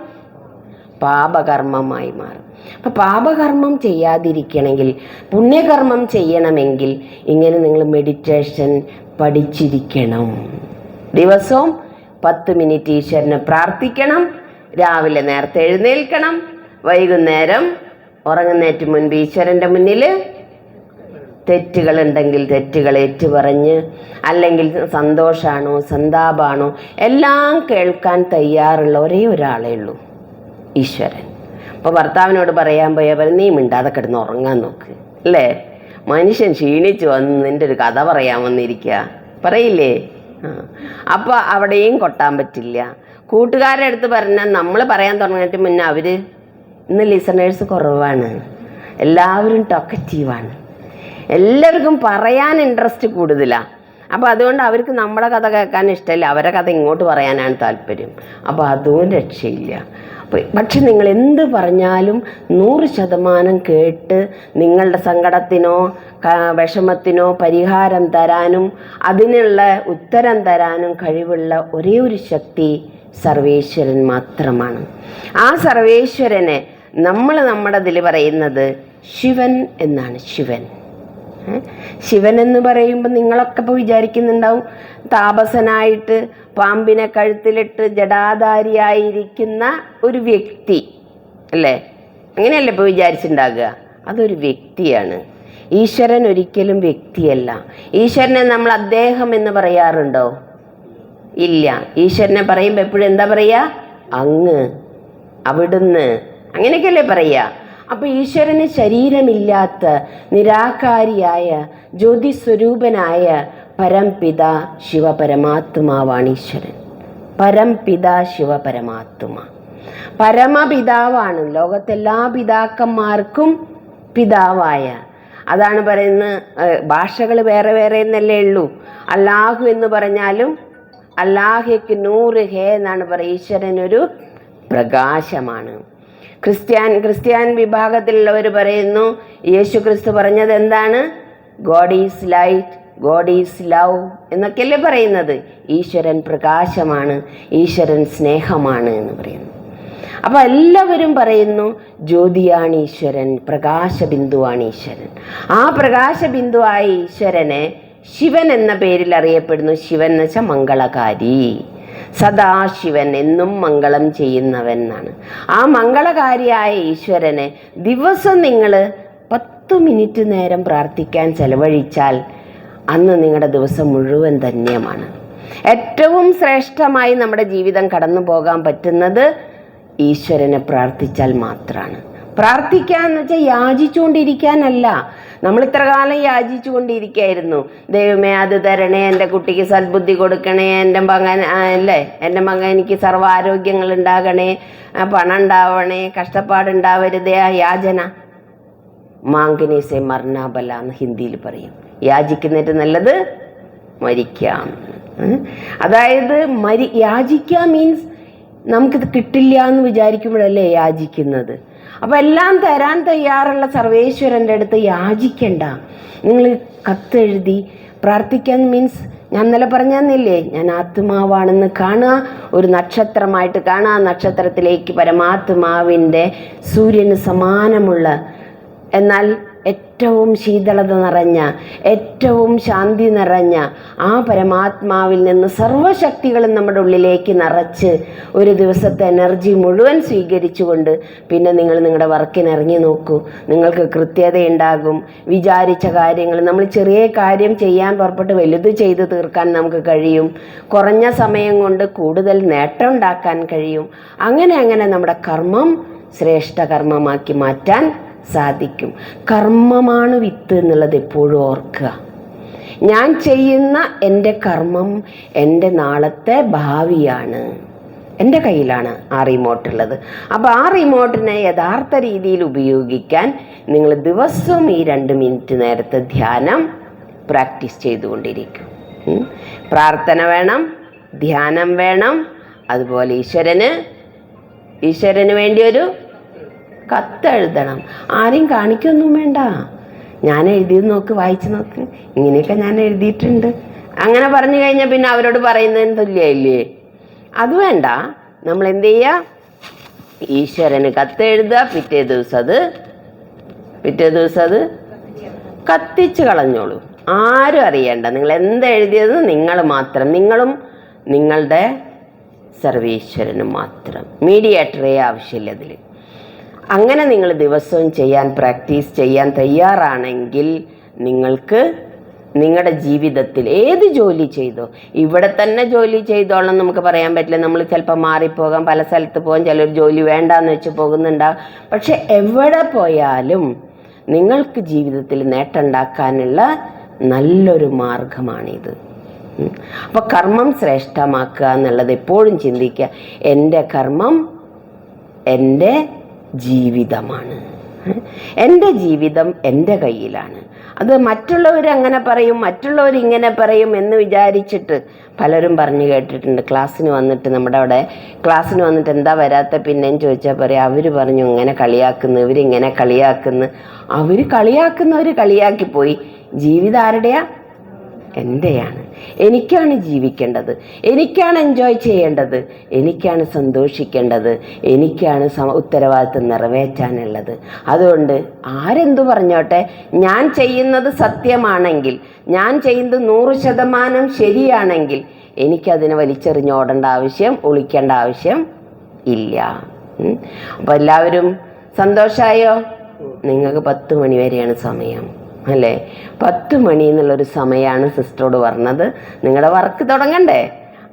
പാപകർമ്മമായി മാറും. അപ്പം പാപകർമ്മം ചെയ്യാതിരിക്കണമെങ്കിൽ, പുണ്യകർമ്മം ചെയ്യണമെങ്കിൽ ഇങ്ങനെ നിങ്ങൾ മെഡിറ്റേഷൻ പഠിച്ചിരിക്കണം. ദിവസവും 10 മിനിറ്റ് ഈശ്വരനെ പ്രാർത്ഥിക്കണം. രാവിലെ നേരത്തെ എഴുന്നേൽക്കണം. വൈകുന്നേരം ഉറങ്ങുന്നേറ്റ് മുൻപ് ഈശ്വരൻ്റെ മുന്നിൽ തെറ്റുകളുണ്ടെങ്കിൽ തെറ്റുകൾ ഏറ്റുപറഞ്ഞ്, അല്ലെങ്കിൽ സന്തോഷമാണോ സന്താപമാണോ എല്ലാം കേൾക്കാൻ തയ്യാറുള്ള ഒരേ ഒരാളേ ഉള്ളൂ, ഈശ്വരൻ. അപ്പോൾ ഭർത്താവിനോട് പറയാൻ പോയാൽ നീ മിണ്ടാതെ കിടന്ന് ഉറങ്ങാൻ നോക്ക് അല്ലേ? മനുഷ്യൻ ക്ഷീണിച്ചു വന്ന് നിൻ്റെ ഒരു കഥ പറയാൻ വന്നിരിക്കുക പറയില്ലേ? അപ്പോൾ അവിടെയും കൊട്ടാൻ പറ്റില്ല. കൂട്ടുകാരുടെ അടുത്ത് പറഞ്ഞാൽ നമ്മൾ പറയാൻ തുടങ്ങിയിട്ട് മുന്നേ അവർ ഇന്ന് ലിസണേഴ്സ് കുറവാണ്, എല്ലാവരും ടോക്കറ്റീവാണ്, എല്ലാവർക്കും പറയാൻ ഇൻട്രസ്റ്റ് കൂടുതലാണ്. അപ്പോൾ അതുകൊണ്ട് അവർക്ക് നമ്മുടെ കഥ കേൾക്കാൻ ഇഷ്ടമില്ല, അവരുടെ കഥ ഇങ്ങോട്ട് പറയാനാണ് താല്പര്യം. അപ്പോൾ അതും രക്ഷയില്ല. പക്ഷെ നിങ്ങൾ എന്ത് പറഞ്ഞാലും 100% കേട്ട് നിങ്ങളുടെ സങ്കടത്തിനോ വിഷമത്തിനോ പരിഹാരം തരാനും അതിനുള്ള ഉത്തരം തരാനും കഴിവുള്ള ഒരേ ഒരു ശക്തി സർവേശ്വരൻ മാത്രമാണ്. ആ സർവേശ്വരനെ നമ്മുടെ ഇതിൽ പറയുന്നത് ശിവൻ എന്നാണ്. ശിവൻ എന്ന് പറയുമ്പോൾ നിങ്ങളൊക്കെ ഇപ്പോൾ വിചാരിക്കുന്നുണ്ടാവും താപസനായിട്ട് പാമ്പിനെ കഴുത്തിലിട്ട് ജടാധാരിയായിരിക്കുന്ന ഒരു വ്യക്തി അല്ലേ? അങ്ങനെയല്ലേ ഇപ്പോൾ വിചാരിച്ചിട്ടുണ്ടാകുക? അതൊരു വ്യക്തിയാണ്. ഈശ്വരൻ ഒരിക്കലും വ്യക്തിയല്ല. ഈശ്വരനെ നമ്മൾ അദ്ദേഹം എന്ന് പറയാറുണ്ടോ? ഇല്ല. ഈശ്വരനെ പറയുമ്പോൾ എപ്പോഴും എന്താ പറയുക? അങ്ങ്, അവിടുന്ന്, അങ്ങനെയൊക്കെയല്ലേ പറയുക. അപ്പോൾ ഈശ്വരന് ശരീരമില്ലാത്ത നിരാകാരിയായ ജ്യോതിസ്വരൂപനായ പരംപിത ശിവപരമാത്മാവാണ് ഈശ്വരൻ. പരംപിത ശിവപരമാത്മ. പരമപിതാവാണ്, ലോകത്തെല്ലാ പിതാക്കന്മാർക്കും പിതാവായ. അതാണ് പറയുന്നത്, ഭാഷകൾ വേറെ വേറെ എന്നല്ലേ ഉള്ളൂ. അല്ലാഹു എന്ന് പറഞ്ഞാലും അല്ലാഹയ്ക്ക് നൂറ് ഹേ എന്നാണ് പറയുക. ഈശ്വരനൊരു പ്രകാശമാണ്. ക്രിസ്ത്യൻ വിഭാഗത്തിലുള്ളവർ പറയുന്നു യേശു ക്രിസ്തു പറഞ്ഞത് എന്താണ്? God is light, God is love എന്നൊക്കെയല്ലേ പറയുന്നത്. ഈശ്വരൻ പ്രകാശമാണ്, ഈശ്വരൻ സ്നേഹമാണ് എന്ന് പറയുന്നു. അപ്പോൾ എല്ലാവരും പറയുന്നു ജ്യോതിയാണ് ഈശ്വരൻ, പ്രകാശബിന്ദുവാണ് ഈശ്വരൻ. ആ പ്രകാശബിന്ദുവായ ഈശ്വരനെ ശിവൻ എന്ന പേരിൽ അറിയപ്പെടുന്നു. ശിവൻ എന്ന് വെച്ചാൽ മംഗളകാരി, സദാശിവൻ, എന്നും മംഗളം ചെയ്യുന്നവൻ എന്നാണ്. ആ മംഗളകാരിയായ ഈശ്വരനെ ദിവസം നിങ്ങൾ 10 മിനിറ്റ് നേരം പ്രാർത്ഥിക്കാൻ ചെലവഴിച്ചാൽ അന്ന് നിങ്ങളുടെ ദിവസം മുഴുവൻ ധന്യമാണ്. ഏറ്റവും ശ്രേഷ്ഠമായി നമ്മുടെ ജീവിതം കടന്നു പോകാൻ പറ്റുന്നത് ഈശ്വരനെ പ്രാർത്ഥിച്ചാൽ മാത്രമാണ്. പ്രാർത്ഥിക്കുക എന്ന് വെച്ചാൽ യാചിച്ചുകൊണ്ടിരിക്കാനല്ല. നമ്മൾ ഇത്ര കാലം യാചിച്ചു കൊണ്ടിരിക്കുകയായിരുന്നു. ദൈവമേ അത് തരണേ, എൻ്റെ കുട്ടിക്ക് സദ്ബുദ്ധി കൊടുക്കണേ, എൻ്റെ മകൻ അല്ലേ, എൻ്റെ മകൻ എനിക്ക് സർവ്വാരോഗ്യങ്ങൾ ഉണ്ടാകണേ, പണം ഉണ്ടാവണേ, കഷ്ടപ്പാടുണ്ടാവരുതേ. ആ യാചന മാങ്കിനെ സെ മർണാബല എന്ന് ഹിന്ദിയിൽ പറയും. യാചിക്കുന്നതിന് നല്ലത് മരിക്കാം. അതായത് യാചിക്കുക മീൻസ് നമുക്കിത് കിട്ടില്ല എന്ന് വിചാരിക്കുമ്പോഴല്ലേ യാചിക്കുന്നത്. അപ്പം എല്ലാം തരാൻ തയ്യാറുള്ള സർവേശ്വരൻ്റെ അടുത്ത് യാചിക്കണ്ട. നിങ്ങൾ കത്തെഴുതി പ്രാർത്ഥിക്കാൻ മീൻസ് ഞാൻ ഇന്നലെ പറഞ്ഞില്ലേ, ഞാൻ ആത്മാവാണെന്ന് കാണുക, ഒരു നക്ഷത്രമായിട്ട് കാണുക. നക്ഷത്രത്തിലേക്ക് പരമാത്മാവിൻ്റെ സൂര്യന് സമാനമുള്ള എന്നാൽ ഏറ്റവും ശീതളത നിറഞ്ഞ, ഏറ്റവും ശാന്തി നിറഞ്ഞ ആ പരമാത്മാവിൽ നിന്ന് സർവ്വശക്തികളും നമ്മുടെ ഉള്ളിലേക്ക് നിറച്ച് ഒരു ദിവസത്തെ എനർജി മുഴുവൻ സ്വീകരിച്ചുകൊണ്ട് പിന്നെ നിങ്ങൾ നിങ്ങളുടെ വർക്കിന് ഇറങ്ങി നോക്കൂ. നിങ്ങൾക്ക് കൃത്യതയുണ്ടാകും. വിചാരിച്ച കാര്യങ്ങൾ നമ്മൾ ചെറിയ കാര്യം ചെയ്യാൻ പുറപ്പെട്ട് വലുത് ചെയ്ത് തീർക്കാൻ നമുക്ക് കഴിയും. കുറഞ്ഞ സമയം കൊണ്ട് കൂടുതൽ നേട്ടം ഉണ്ടാക്കാൻ കഴിയും. അങ്ങനെ നമ്മുടെ കർമ്മം ശ്രേഷ്ഠ കർമ്മമാക്കി മാറ്റാൻ സാധിക്കും. കർമ്മമാണ് വിത്ത് എന്നുള്ളത് എപ്പോഴും ഓർക്കുക. ഞാൻ ചെയ്യുന്ന എൻ്റെ കർമ്മം എൻ്റെ നാളത്തെ ഭാവിയാണ്. എൻ്റെ കയ്യിലാണ് ആ റിമോട്ടുള്ളത്. അപ്പോൾ ആ റിമോട്ടിനെ യഥാർത്ഥ രീതിയിൽ ഉപയോഗിക്കാൻ നിങ്ങൾ ദിവസവും ഈ 2 മിനിറ്റ് നേരത്തെ ധ്യാനം പ്രാക്ടീസ് ചെയ്തുകൊണ്ടിരിക്കും. പ്രാർത്ഥന വേണം, ധ്യാനം വേണം. അതുപോലെ ഈശ്വരന് വേണ്ടിയൊരു കത്തെഴുതണം. ആരെയും കാണിക്കൊന്നും വേണ്ട. ഞാൻ എഴുതിയത് നോക്ക്, വായിച്ച് നോക്ക്, ഇങ്ങനെയൊക്കെ ഞാൻ എഴുതിയിട്ടുണ്ട്. അങ്ങനെ പറഞ്ഞു കഴിഞ്ഞാൽ പിന്നെ അവരോട് പറയുന്നതിന് തുല്യമില്ലേ? അത് വേണ്ട. നമ്മൾ എന്ത് ചെയ്യുക? ഈശ്വരന് കത്തെഴുതുക. പിറ്റേ ദിവസം അത് കത്തിച്ച് കളഞ്ഞോളൂ. ആരും അറിയണ്ട. നിങ്ങൾ എന്തെഴുതിയത് നിങ്ങൾ മാത്രം, നിങ്ങളും നിങ്ങളുടെ സർവീശ്വരനും മാത്രം. മീഡിയേറ്ററേ ആവശ്യമില്ല അതിൽ. അങ്ങനെ നിങ്ങൾ ദിവസവും പ്രാക്ടീസ് ചെയ്യാൻ തയ്യാറാണെങ്കിൽ നിങ്ങൾക്ക് നിങ്ങളുടെ ജീവിതത്തിൽ ഏത് ജോലി ചെയ്തോ, ഇവിടെ തന്നെ ജോലി ചെയ്തോളം നമുക്ക് പറയാൻ പറ്റില്ല. നമ്മൾ ചിലപ്പോൾ മാറിപ്പോകാം, പല സ്ഥലത്ത് പോകാൻ, ചിലർ ജോലി വേണ്ടാന്ന് വെച്ച് പോകുന്നുണ്ടാകും. പക്ഷെ എവിടെ പോയാലും നിങ്ങൾക്ക് ജീവിതത്തിൽ നേട്ടമുണ്ടാക്കാനുള്ള നല്ലൊരു മാർഗമാണിത്. അപ്പോൾ കർമ്മം ശ്രേഷ്ഠമാക്കുക എന്നുള്ളത് എപ്പോഴും ചിന്തിക്കുക. എൻ്റെ കർമ്മം എൻ്റെ ജീവിതമാണ്. എൻ്റെ ജീവിതം എൻ്റെ കയ്യിലാണ്. അത് മറ്റുള്ളവർ അങ്ങനെ പറയും, മറ്റുള്ളവർ ഇങ്ങനെ പറയും എന്ന് വിചാരിച്ചിട്ട് പലരും പറഞ്ഞു കേട്ടിട്ടുണ്ട്. ക്ലാസ്സിന് വന്നിട്ട് എന്താ വരാത്ത പിന്നെയും ചോദിച്ചാൽ പറയാം, അവർ പറഞ്ഞു ഇങ്ങനെ കളിയാക്കുന്നു, ഇവരിങ്ങനെ കളിയാക്കുന്നു. അവർ കളിയാക്കിപ്പോയി. ജീവിതം ആരുടെയാ? എൻ്റെയാണ്. എനിക്കാണ് ജീവിക്കേണ്ടത്, എനിക്കാണ് എൻജോയ് ചെയ്യേണ്ടത്, എനിക്കാണ് സന്തോഷിക്കേണ്ടത്, എനിക്കാണ് ഉത്തരവാദിത്വം നിറവേറ്റാനുള്ളത്. അതുകൊണ്ട് ആരെന്തു പറഞ്ഞോട്ടെ, ഞാൻ ചെയ്യുന്നത് സത്യമാണെങ്കിൽ, ഞാൻ ചെയ്യുന്നത് 100% ശരിയാണെങ്കിൽ എനിക്കതിനെ വലിച്ചെറിഞ്ഞോടേണ്ട ആവശ്യം, ഒളിക്കേണ്ട ആവശ്യം ഇല്ല. അപ്പോൾ എല്ലാവരും സന്തോഷമായോ? നിങ്ങൾക്ക് 10 മണി വരെയാണ് സമയം അല്ലേ? 10 മണി എന്നുള്ളൊരു സമയമാണ് സിസ്റ്ററോട് പറഞ്ഞത്. നിങ്ങളുടെ വർക്ക് തുടങ്ങണ്ടേ?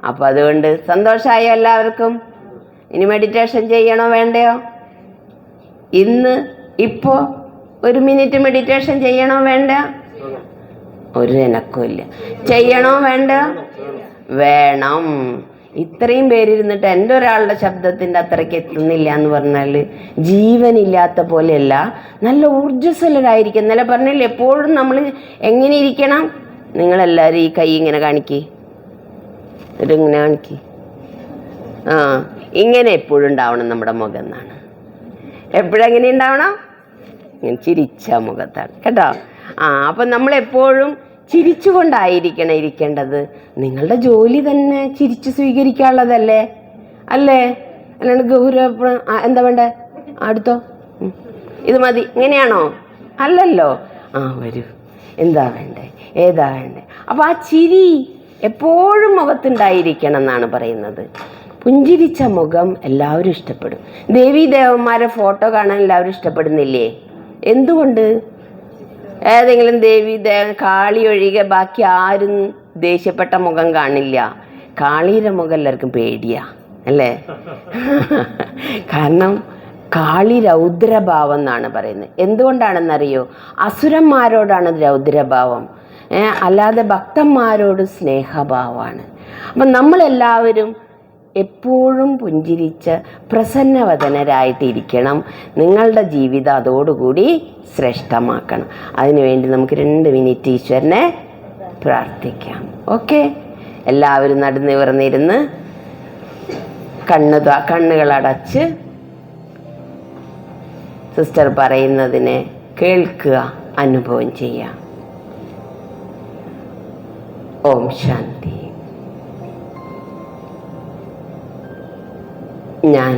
അപ്പോൾ അതുകൊണ്ട് സന്തോഷമായോ എല്ലാവർക്കും? ഇനി മെഡിറ്റേഷൻ ചെയ്യണോ വേണ്ടയോ? ഇപ്പോൾ 1 മിനിറ്റ് മെഡിറ്റേഷൻ ചെയ്യണോ വേണ്ട? ഒരു എനക്കമില്ല. ചെയ്യണോ വേണ്ട? വേണം. ഇത്രയും പേരിരുന്നിട്ട് എൻ്റെ ഒരാളുടെ ശബ്ദത്തിൻ്റെ അത്രയ്ക്ക് എത്തുന്നില്ല എന്ന് പറഞ്ഞാൽ ജീവനില്ലാത്ത പോലെയല്ല, നല്ല ഊർജ്ജസ്വലരായിരിക്കും. ഇന്നലെ പറഞ്ഞില്ല, എപ്പോഴും നമ്മൾ എങ്ങനെ ഇരിക്കണം? നിങ്ങളെല്ലാവരും ഈ കൈ ഇങ്ങനെ കാണിക്കി, ഇങ്ങനെ കാണിക്കി. ഇങ്ങനെ എപ്പോഴും ഉണ്ടാവണം നമ്മുടെ മുഖം എന്നാണ്. എപ്പോഴെങ്ങനെ ഉണ്ടാവണം? ഇങ്ങനെ ചിരിച്ച മുഖത്താണ് കേട്ടോ. അപ്പം നമ്മളെപ്പോഴും ചിരിച്ചുകൊണ്ടായിരിക്കണം ഇരിക്കേണ്ടത്. നിങ്ങളുടെ ജോലി തന്നെ ചിരിച്ച് സ്വീകരിക്കാനുള്ളതല്ലേ, അല്ലേ? അല്ലാണ്ട് ഗൗരവ എന്താ വേണ്ടേ, അടുത്തോ ഇത് മതി ഇങ്ങനെയാണോ? അല്ലല്ലോ. വരൂ, എന്താ വേണ്ടേ, ഏതാ വേണ്ടേ? അപ്പം ആ ചിരി എപ്പോഴും മുഖത്തുണ്ടായിരിക്കണം എന്നാണ് പറയുന്നത്. പുഞ്ചിരിച്ച മുഖം എല്ലാവരും ഇഷ്ടപ്പെടും. ദേവീദേവന്മാരെ ഫോട്ടോ കാണാൻ എല്ലാവരും ഇഷ്ടപ്പെടുന്നില്ലേ? എന്തുകൊണ്ട്? ഏതെങ്കിലും ദേവീദേവൻ, കാളി ഒഴികെ ബാക്കി ആരും ദേഷ്യപ്പെട്ട മുഖം കാണില്ല. കാളിയുടെ മുഖം എല്ലാവർക്കും പേടിയാ, അല്ലേ? കാരണം കാളി രൗദ്രഭാവം എന്നാണ് പറയുന്നത്. എന്തുകൊണ്ടാണെന്നറിയോ? അസുരന്മാരോടാണ് രൗദ്രഭാവം, അല്ലാതെ ഭക്തന്മാരോട് സ്നേഹഭാവമാണ്. അപ്പം നമ്മളെല്ലാവരും എപ്പോഴും പുഞ്ചിരിച്ച് പ്രസന്നവദനരായിട്ടിരിക്കണം. നിങ്ങളുടെ ജീവിതം അതോടുകൂടി ശ്രേഷ്ഠമാക്കണം. അതിനുവേണ്ടി നമുക്ക് 2 മിനിറ്റ് ഈശ്വരനെ പ്രാർത്ഥിക്കാം. ഓക്കെ, എല്ലാവരും നടുനിവർന്നിരുന്ന് കണ്ണുകളടച്ച് സിസ്റ്റർ പറയുന്നതിനെ കേൾക്കുക, അനുഭവം ചെയ്യാം. ഓം ശാന്തി. ഞാൻ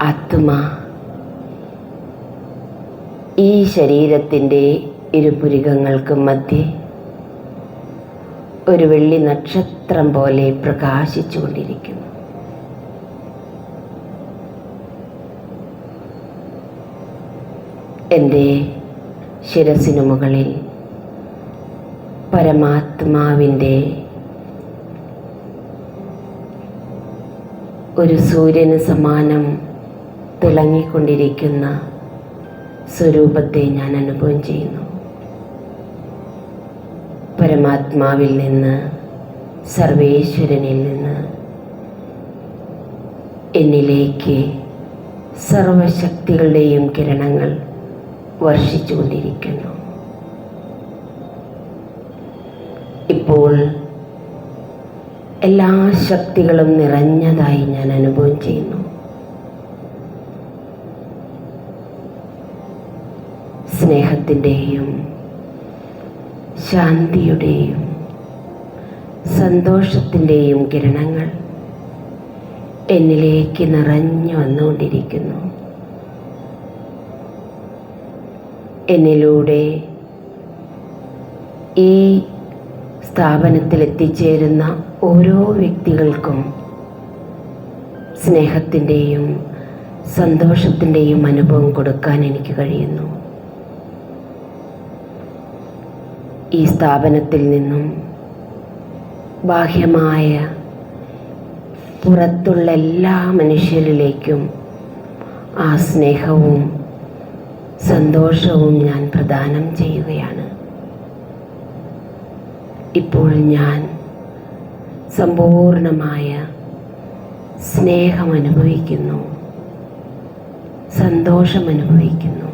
ആത്മാ ഈ ശരീരത്തിൻ്റെ ഇരുപുരികങ്ങൾക്ക് മധ്യേ ഒരു വെള്ളി നക്ഷത്രം പോലെ പ്രകാശിച്ചു കൊണ്ടിരിക്കുന്നു. എൻ്റെ ശിരസിനു മുകളിൽ പരമാത്മാവിൻ്റെ ഒരു സൂര്യന് സമാനം തിളങ്ങിക്കൊണ്ടിരിക്കുന്ന സ്വരൂപത്തെ ഞാൻ അനുഭവം ചെയ്യുന്നു. പരമാത്മാവിൽ നിന്ന്, സർവേശ്വരനിൽ നിന്ന് എന്നിലേക്ക് സർവശക്തികളുടെയും കിരണങ്ങൾ വർഷിച്ചു കൊണ്ടിരിക്കുന്നു. ഇപ്പോൾ എല്ലാ ശക്തികളും നിറഞ്ഞതായി ഞാൻ അനുഭവം ചെയ്യുന്നു. സ്നേഹത്തിൻ്റെയും ശാന്തിയുടെയും സന്തോഷത്തിൻ്റെയും കിരണങ്ങൾ എന്നിലേക്ക് നിറഞ്ഞു വന്നുകൊണ്ടിരിക്കുന്നു. എന്നിലൂടെ ഈ സ്ഥാപനത്തിൽ എത്തിച്ചേരുന്ന ഓരോ വ്യക്തികൾക്കും സ്നേഹത്തിൻ്റെയും സന്തോഷത്തിൻ്റെയും അനുഭവം കൊടുക്കാൻ എനിക്ക് കഴിയുന്നു. ഈ സ്ഥാപനത്തിൽ നിന്നും ബാഹ്യമായ പുറത്തുള്ള എല്ലാ മനുഷ്യരിലേക്കും ആ സ്നേഹവും സന്തോഷവും ഞാൻ പ്രദാനം ചെയ്യുകയാണ്. ഇപ്പോൾ ഞാൻ സമ്പൂർണമായ സ്നേഹം അനുഭവിക്കുന്നു, സന്തോഷം അനുഭവിക്കുന്നു.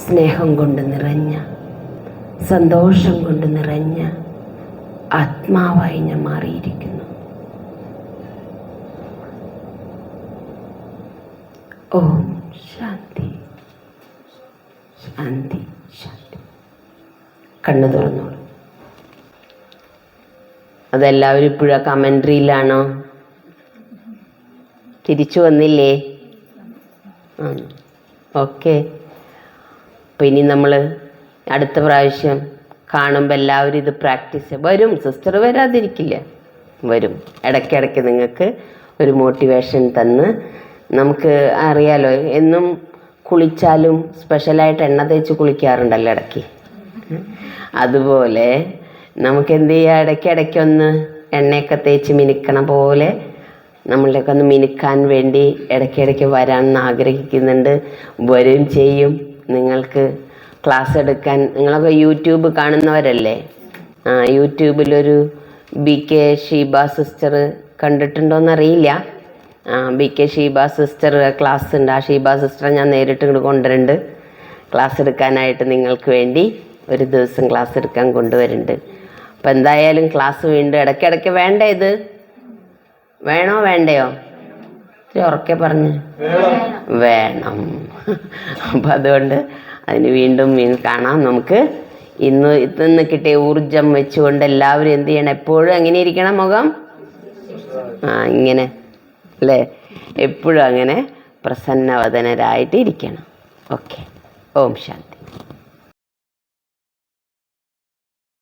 സ്നേഹം കൊണ്ട് നിറഞ്ഞ, സന്തോഷം കൊണ്ട് നിറഞ്ഞ ആത്മാവായി ഞാൻ മാറിയിരിക്കുന്നു. ഓം ശാന്തി, ശാന്തി, ശാന്തി. കണ്ണു തുറന്നോളൂ. അതെല്ലാവരും ഇപ്പോഴാ കമൻട്രിയിലാണോ? തിരിച്ചു വന്നില്ലേ? ഓക്കെ. അപ്പോൾ ഇനി നമ്മൾ അടുത്ത പ്രാവശ്യം കാണുമ്പോൾ എല്ലാവരും ഇത് പ്രാക്ടീസ് വരും. സിസ്റ്റർ വരാതിരിക്കില്ല, വരും. ഇടയ്ക്കിടയ്ക്ക് നിങ്ങൾക്ക് ഒരു മോട്ടിവേഷൻ തന്ന്, നമുക്ക് അറിയാലോ എന്നും കുളിച്ചാലും സ്പെഷ്യലായിട്ട് എണ്ണ തേച്ച് കുളിക്കാറുണ്ടല്ലോ ഇടയ്ക്ക്. അതുപോലെ നമുക്ക് എന്ത് ചെയ്യുക, ഇടയ്ക്കിടയ്ക്കൊന്ന് എണ്ണയൊക്കെ തേച്ച് മിനുക്കണ പോലെ നമ്മളുടെയൊക്കെ ഒന്ന് മിനുക്കാൻ വേണ്ടി ഇടയ്ക്കിടയ്ക്ക് വരാമെന്ന് ആഗ്രഹിക്കുന്നുണ്ട്. വരും ചെയ്യും. നിങ്ങൾക്ക് ക്ലാസ് എടുക്കാൻ നിങ്ങളൊക്കെ യൂട്യൂബ് കാണുന്നവരല്ലേ? യൂട്യൂബിലൊരു BK ഷീബ സിസ്റ്റർ കണ്ടിട്ടുണ്ടോയെന്നറിയില്ല. BK ഷീബ സിസ്റ്റർ ക്ലാസ് ഉണ്ട്. ആ ഷീബ സിസ്റ്ററെ ഞാൻ നേരിട്ട് ഇങ്ങോട്ട് കൊണ്ടുവരുന്നുണ്ട്. ക്ലാസ് എടുക്കാനായിട്ട് നിങ്ങൾക്ക് വേണ്ടി ഒരു ദിവസം ക്ലാസ് എടുക്കാൻ കൊണ്ടുവരുന്നുണ്ട്. അപ്പം എന്തായാലും ക്ലാസ് വീണ്ടും ഇടയ്ക്കിടയ്ക്ക് വേണ്ടേ? ഇത് വേണോ വേണ്ടയോ? ഉറക്കെ പറഞ്ഞ് വേണം. അപ്പം അതുകൊണ്ട് അതിന് വീണ്ടും കാണാം. നമുക്ക് ഇന്ന് കിട്ടിയ ഊർജം വെച്ചുകൊണ്ട് എല്ലാവരും എന്ത് ചെയ്യണം? എപ്പോഴും എങ്ങനെ ഇരിക്കണം മുഖം? ഇങ്ങനെ അല്ലേ? എപ്പോഴും അങ്ങനെ പ്രസന്നവദനരായിട്ട് ഇരിക്കണം. ഓക്കെ. ഓം ശാന്തി.